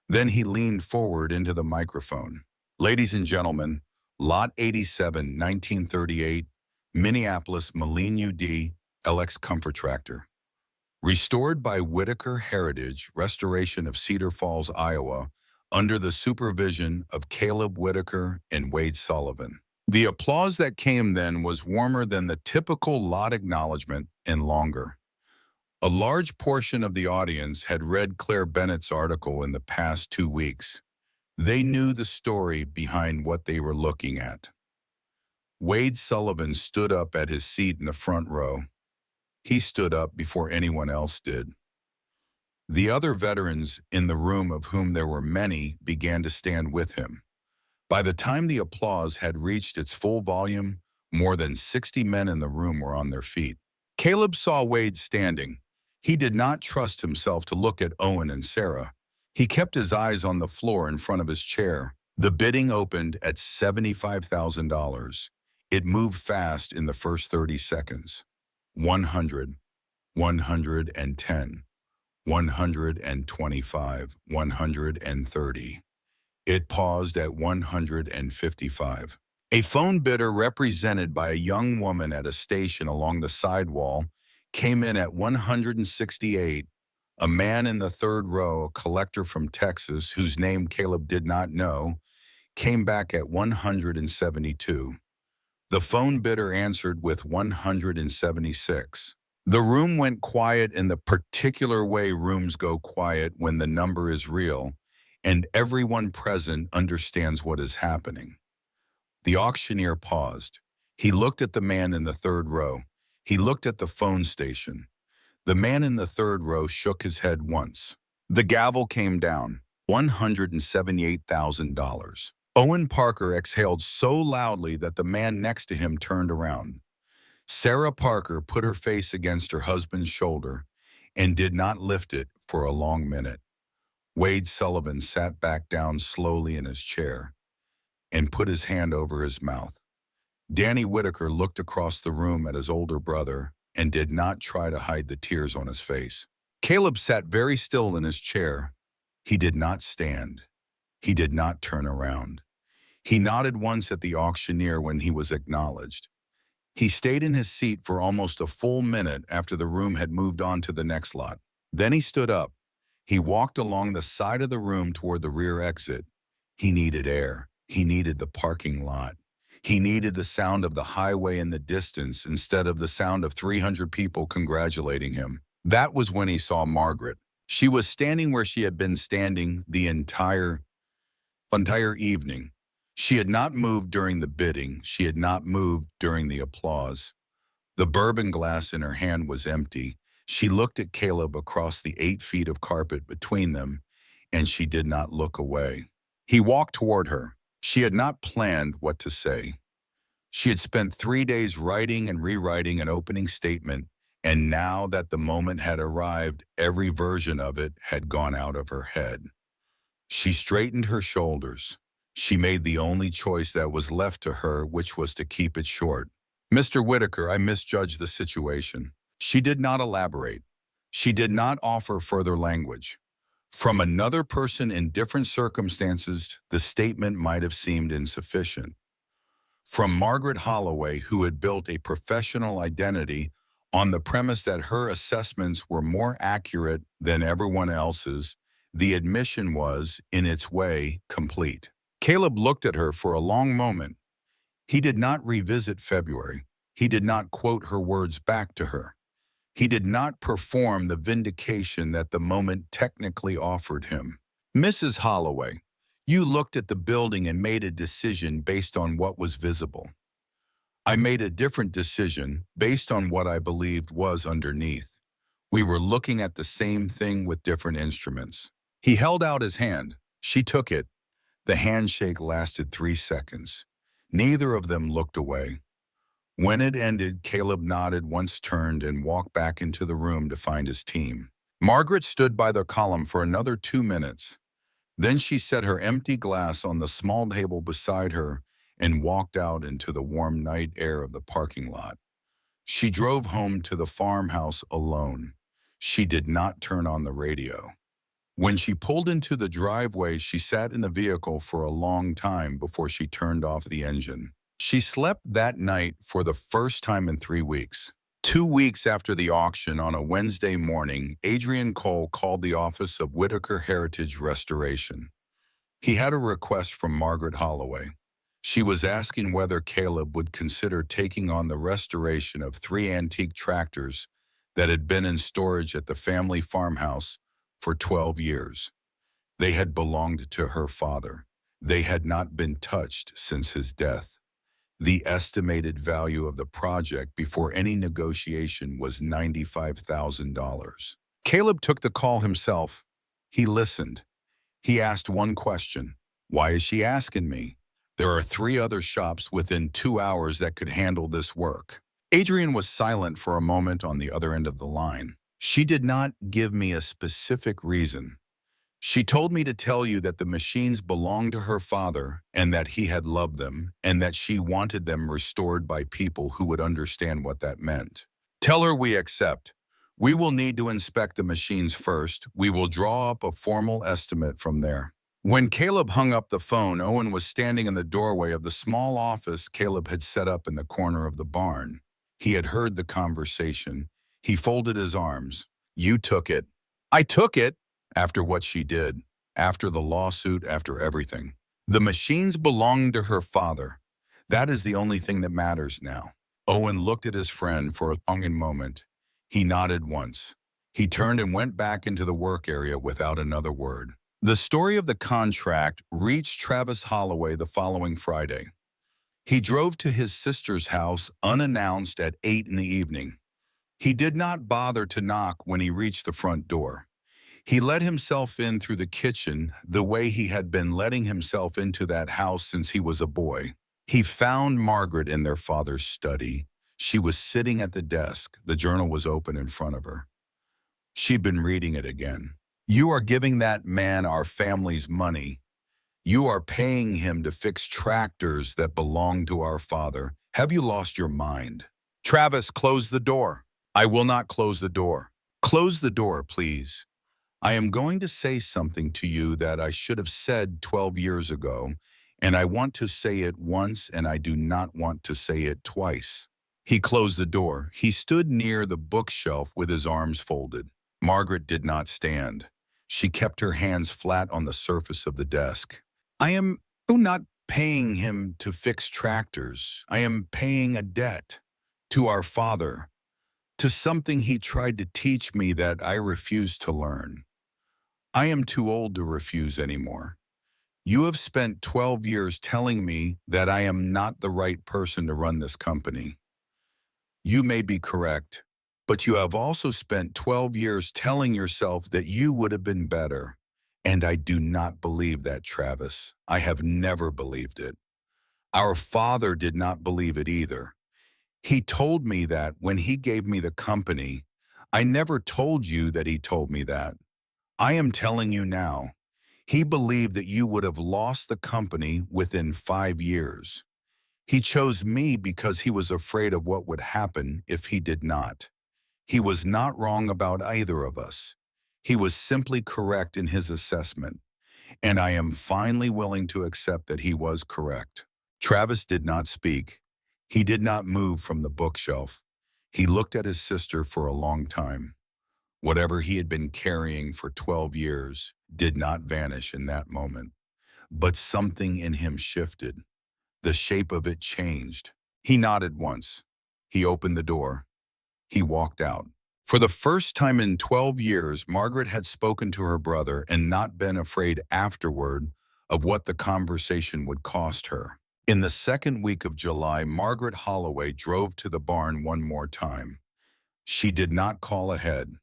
Then he leaned forward into the microphone. Ladies and gentlemen, Lot 87, 1938, Minneapolis Moline UDLX Comfortractor. Restored by Whitaker Heritage Restoration of Cedar Falls, Iowa, under the supervision of Caleb Whitaker and Wade Sullivan. The applause that came then was warmer than the typical lot acknowledgement and longer. A large portion of the audience had read Claire Bennett's article in the past 2 weeks. They knew the story behind what they were looking at. Wade Sullivan stood up at his seat in the front row. He stood up before anyone else did. The other veterans in the room, of whom there were many, began to stand with him. By the time the applause had reached its full volume, more than 60 men in the room were on their feet. Caleb saw Wade standing. He did not trust himself to look at Owen and Sarah. He kept his eyes on the floor in front of his chair. The bidding opened at $75,000. It moved fast in the first 30 seconds. 100, 110, 125, 130. It paused at 155. A phone bidder represented by a young woman at a station along the sidewall came in at 168. A man in the third row, a collector from Texas, whose name Caleb did not know, came back at 172. The phone bidder answered with 176. The room went quiet in the particular way rooms go quiet when the number is real, and everyone present understands what is happening. The auctioneer paused. He looked at the man in the third row. He looked at the phone station. The man in the third row shook his head once. The gavel came down. $178,000. Owen Parker exhaled so loudly that the man next to him turned around. Sarah Parker put her face against her husband's shoulder and did not lift it for a long minute. Wade Sullivan sat back down slowly in his chair and put his hand over his mouth. Danny Whitaker looked across the room at his older brother and did not try to hide the tears on his face. Caleb sat very still in his chair. He did not stand. He did not turn around. He nodded once at the auctioneer when he was acknowledged. He stayed in his seat for almost a full minute after the room had moved on to the next lot. Then he stood up. He walked along the side of the room toward the rear exit. He needed air. He needed the parking lot. He needed the sound of the highway in the distance instead of the sound of 300 people congratulating him. That was when he saw Margaret. She was standing where she had been standing the entire evening. She had not moved during the bidding. She had not moved during the applause. The bourbon glass in her hand was empty. She looked at Caleb across the 8 feet of carpet between them, and she did not look away. He walked toward her. She had not planned what to say. She had spent 3 days writing and rewriting an opening statement, and now that the moment had arrived, every version of it had gone out of her head. She straightened her shoulders. She made the only choice that was left to her, which was to keep it short. "Mr. Whitaker, I misjudged the situation." She did not elaborate. She did not offer further language. From another person in different circumstances, the statement might have seemed insufficient. From Margaret Holloway, who had built a professional identity on the premise that her assessments were more accurate than everyone else's, the admission was, in its way, complete. Caleb looked at her for a long moment. He did not revisit February. He did not quote her words back to her. He did not perform the vindication that the moment technically offered him. "Mrs. Holloway, you looked at the building and made a decision based on what was visible. I made a different decision based on what I believed was underneath. We were looking at the same thing with different instruments." He held out his hand. She took it. The handshake lasted 3 seconds. Neither of them looked away. When it ended, Caleb nodded, once turned, and walked back into the room to find his team. Margaret stood by the column for another 2 minutes. Then she set her empty glass on the small table beside her and walked out into the warm night air of the parking lot. She drove home to the farmhouse alone. She did not turn on the radio. When she pulled into the driveway, she sat in the vehicle for a long time before she turned off the engine. She slept that night for the first time in 3 weeks. 2 weeks after the auction, on a Wednesday morning, Adrian Cole called the office of Whitaker Heritage Restoration. He had a request from Margaret Holloway. She was asking whether Caleb would consider taking on the restoration of 3 antique tractors that had been in storage at the family farmhouse for 12 years. They had belonged to her father. They had not been touched since his death. The estimated value of the project before any negotiation was $95,000. Caleb took the call himself. He listened. He asked one question. Why is she asking me? There are 3 other shops within 2 hours that could handle this work. Adrian was silent for a moment on the other end of the line. She did not give me a specific reason. She told me to tell you that the machines belonged to her father and that he had loved them and that she wanted them restored by people who would understand what that meant. Tell her we accept. We will need to inspect the machines first. We will draw up a formal estimate from there. When Caleb hung up the phone, Owen was standing in the doorway of the small office Caleb had set up in the corner of the barn. He had heard the conversation. He folded his arms. You took it. I took it. After what she did, after the lawsuit, after everything. The machines belonged to her father. That is the only thing that matters now. Owen looked at his friend for a long moment. He nodded once. He turned and went back into the work area without another word. The story of the contract reached Travis Holloway the following Friday. He drove to his sister's house unannounced at 8 in the evening. He did not bother to knock when he reached the front door. He let himself in through the kitchen the way he had been letting himself into that house since he was a boy. He found Margaret in their father's study. She was sitting at the desk. The journal was open in front of her. She'd been reading it again. You are giving that man our family's money. You are paying him to fix tractors that belong to our father. Have you lost your mind? Travis, close the door. I will not close the door. Close the door, please. I am going to say something to you that I should have said 12 years ago, and I want to say it once and I do not want to say it twice. He closed the door. He stood near the bookshelf with his arms folded. Margaret did not stand. She kept her hands flat on the surface of the desk. I am not paying him to fix tractors. I am paying a debt to our father, to something he tried to teach me that I refused to learn. I am too old to refuse anymore. You have spent 12 years telling me that I am not the right person to run this company. You may be correct, but you have also spent 12 years telling yourself that you would have been better. And I do not believe that, Travis. I have never believed it. Our father did not believe it either. He told me that when he gave me the company. I never told you that he told me that. I am telling you now, he believed that you would have lost the company within 5 years. He chose me because he was afraid of what would happen if he did not. He was not wrong about either of us. He was simply correct in his assessment, and I am finally willing to accept that he was correct. Travis did not speak. He did not move from the bookshelf. He looked at his sister for a long time. Whatever he had been carrying for 12 years did not vanish in that moment. But something in him shifted. The shape of it changed. He nodded once. He opened the door. He walked out. For the first time in 12 years, Margaret had spoken to her brother and not been afraid afterward of what the conversation would cost her. In the second week of July, Margaret Holloway drove to the barn one more time. She did not call ahead.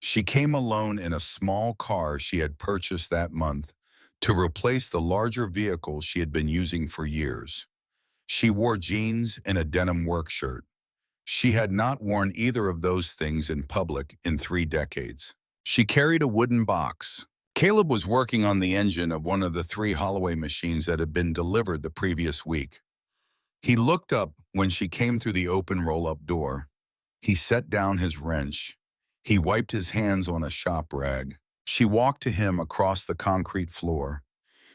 She came alone in a small car she had purchased that month to replace the larger vehicle she had been using for years. She wore jeans and a denim work shirt. She had not worn either of those things in public in 3 decades. She carried a wooden box. Caleb was working on the engine of one of the 3 Holloway machines that had been delivered the previous week. He looked up when she came through the open roll-up door. He set down his wrench. He wiped his hands on a shop rag. She walked to him across the concrete floor.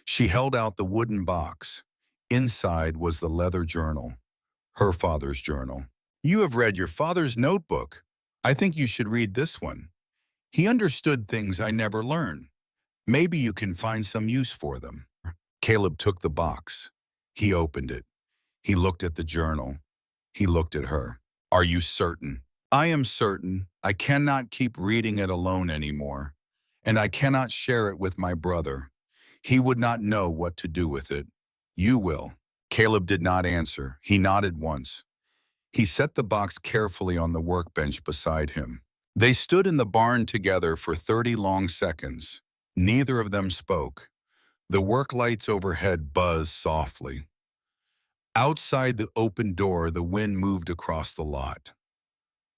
She held out the wooden box. Inside was the leather journal, her father's journal. You have read your father's notebook. I think you should read this one. He understood things I never learned. Maybe you can find some use for them. Caleb took the box. He opened it. He looked at the journal. He looked at her. Are you certain? I am certain. I cannot keep reading it alone anymore, and I cannot share it with my brother. He would not know what to do with it. You will. Caleb did not answer. He nodded once. He set the box carefully on the workbench beside him. They stood in the barn together for 30 long seconds. Neither of them spoke. The work lights overhead buzzed softly. Outside the open door, the wind moved across the lot.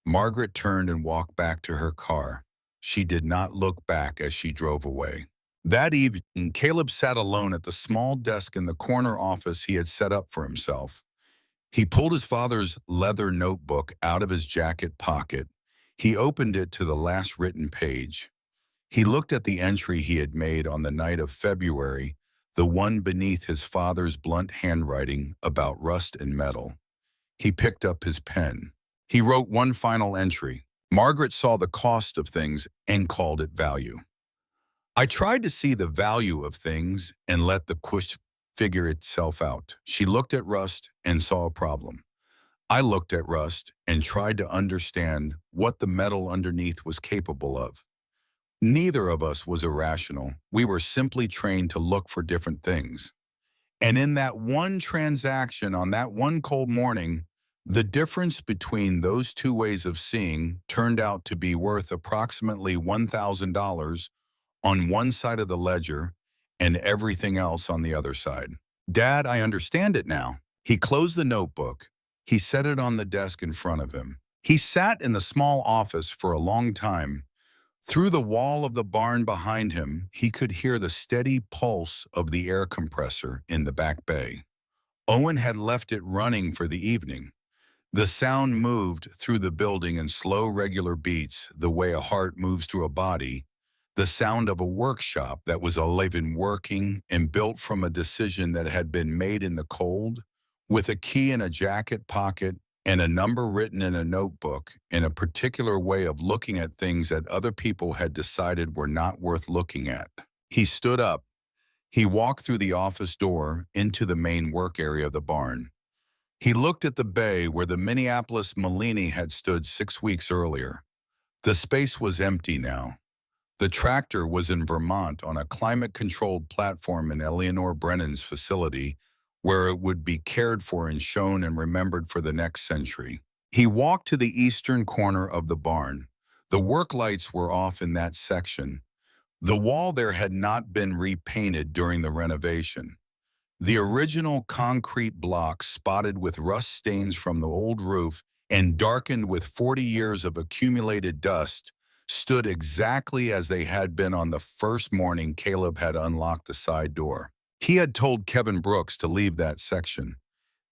Margaret turned and walked back to her car. She did not look back as she drove away. That evening, Caleb sat alone at the small desk in the corner office he had set up for himself. He pulled his father's leather notebook out of his jacket pocket. He opened it to the last written page. He looked at the entry he had made on the night of February, the one beneath his father's blunt handwriting about rust and metal. He picked up his pen. He wrote one final entry. Margaret saw the cost of things and called it value. I tried to see the value of things and let the question figure itself out. She looked at rust and saw a problem. I looked at rust and tried to understand what the metal underneath was capable of. Neither of us was irrational. We were simply trained to look for different things. And in that one transaction on that one cold morning, the difference between those two ways of seeing turned out to be worth approximately $1,000 on one side of the ledger and everything else on the other side. Dad, I understand it now. He closed the notebook. He set it on the desk in front of him. He sat in the small office for a long time. Through the wall of the barn behind him, he could hear the steady pulse of the air compressor in the back bay. Owen had left it running for the evening. The sound moved through the building in slow, regular beats, the way a heart moves through a body, the sound of a workshop that was alive and working and built from a decision that had been made in the cold, with a key in a jacket pocket and a number written in a notebook, in a particular way of looking at things that other people had decided were not worth looking at. He stood up. He walked through the office door into the main work area of the barn. He looked at the bay where the Minneapolis Moline had stood 6 weeks earlier. The space was empty now. The tractor was in Vermont on a climate-controlled platform in Eleanor Brennan's facility, where it would be cared for and shown and remembered for the next century. He walked to the eastern corner of the barn. The work lights were off in that section. The wall there had not been repainted during the renovation. The original concrete blocks, spotted with rust stains from the old roof and darkened with 40 years of accumulated dust, stood exactly as they had been on the first morning Caleb had unlocked the side door. He had told Kevin Brooks to leave that section.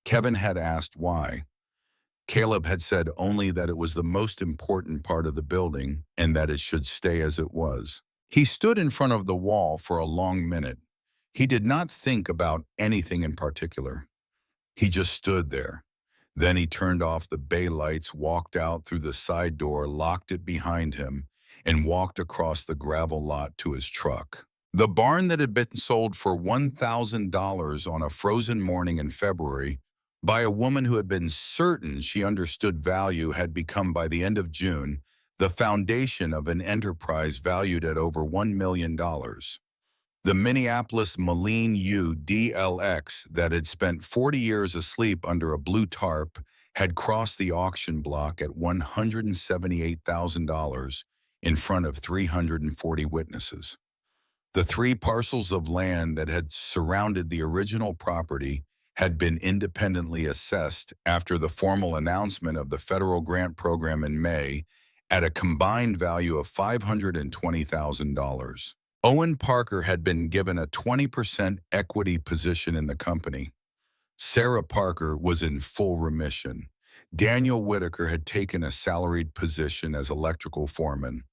Kevin had asked why. Caleb had said only that it was the most important part of the building and that it should stay as it was. He stood in front of the wall for a long minute. He did not think about anything in particular. He just stood there. Then he turned off the bay lights, walked out through the side door, locked it behind him, and walked across the gravel lot to his truck. The barn that had been sold for $1,000 on a frozen morning in February by a woman who had been certain she understood value had become, by the end of June, the foundation of an enterprise valued at over $1 million. The Minneapolis Moline UDLX that had spent 40 years asleep under a blue tarp had crossed the auction block at $178,000 in front of 340 witnesses. The 3 parcels of land that had surrounded the original property had been independently assessed after the formal announcement of the federal grant program in May at a combined value of $520,000. Owen Parker had been given a 20% equity position in the company. Sarah Parker was in full remission. Daniel Whitaker had taken a salaried position as electrical foreman.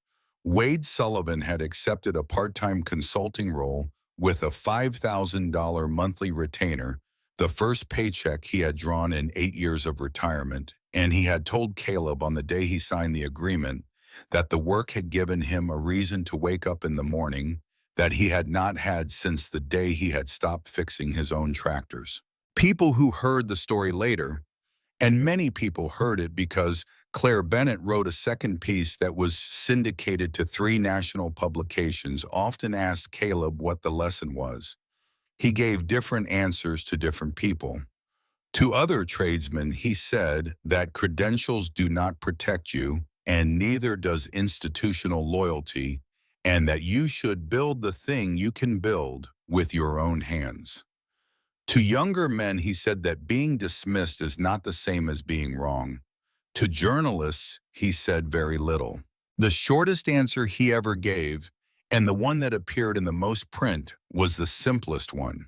Wade Sullivan had accepted a part-time consulting role with a $5,000 monthly retainer, the first paycheck he had drawn in 8 years of retirement, and he had told Caleb on the day he signed the agreement that the work had given him a reason to wake up in the morning that he had not had since the day he had stopped fixing his own tractors. People who heard the story later, and many people heard it because Claire Bennett wrote a second piece that was syndicated to 3 national publications, often asked Caleb what the lesson was. He gave different answers to different people. To other tradesmen, he said that credentials do not protect you, and neither does institutional loyalty, and that you should build the thing you can build with your own hands. To younger men, he said that being dismissed is not the same as being wrong. To journalists, he said very little. The shortest answer he ever gave, and the one that appeared in the most print, was the simplest one.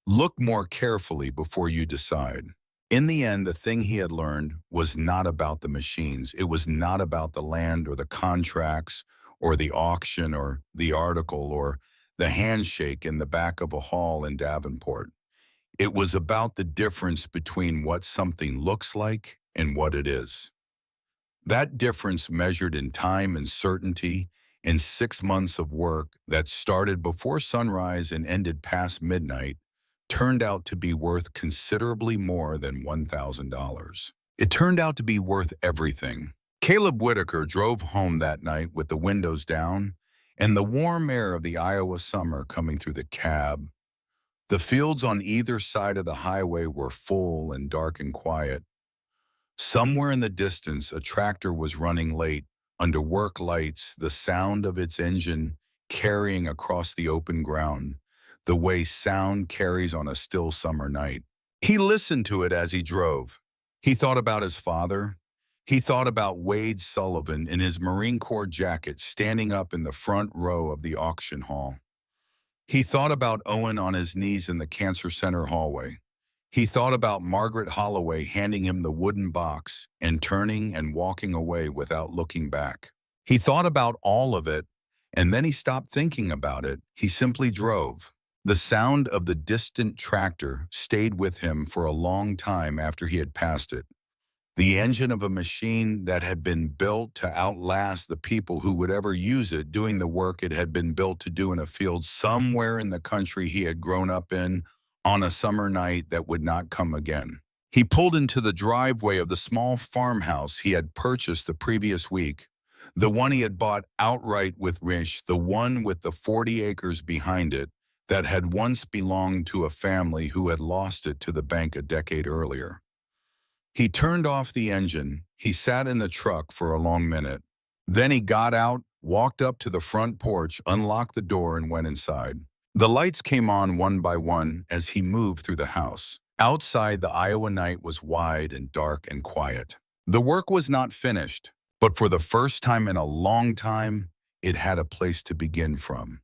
Look more carefully before you decide. In the end, the thing he had learned was not about the machines. It was not about the land or the contracts or the auction or the article or the handshake in the back of a hall in Davenport. It was about the difference between what something looks like and what it is. That difference, measured in time and certainty, in 6 months of work that started before sunrise and ended past midnight, turned out to be worth considerably more than $1,000. It turned out to be worth everything. Caleb Whitaker drove home that night with the windows down and the warm air of the Iowa summer coming through the cab. The fields on either side of the highway were full and dark and quiet. Somewhere in the distance, a tractor was running late under work lights, the sound of its engine carrying across the open ground, the way sound carries on a still summer night. He listened to it as he drove. He thought about his father. He thought about Wade Sullivan in his Marine Corps jacket standing up in the front row of the auction hall. He thought about Owen on his knees in the cancer center hallway. He thought about Margaret Holloway handing him the wooden box and turning and walking away without looking back. He thought about all of it, and then he stopped thinking about it. He simply drove. The sound of the distant tractor stayed with him for a long time after he had passed it. The engine of a machine that had been built to outlast the people who would ever use it doing the work it had been built to do in a field somewhere in the country he had grown up in on a summer night that would not come again. He pulled into the driveway of the small farmhouse he had purchased the previous week, the one he had bought outright with Rish, the one with the 40 acres behind it that had once belonged to a family who had lost it to the bank a decade earlier. He turned off the engine. He sat in the truck for a long minute. Then he got out, walked up to the front porch, unlocked the door, and went inside. The lights came on one by one as he moved through the house. Outside, the Iowa night was wide and dark and quiet. The work was not finished, but for the first time in a long time, it had a place to begin from.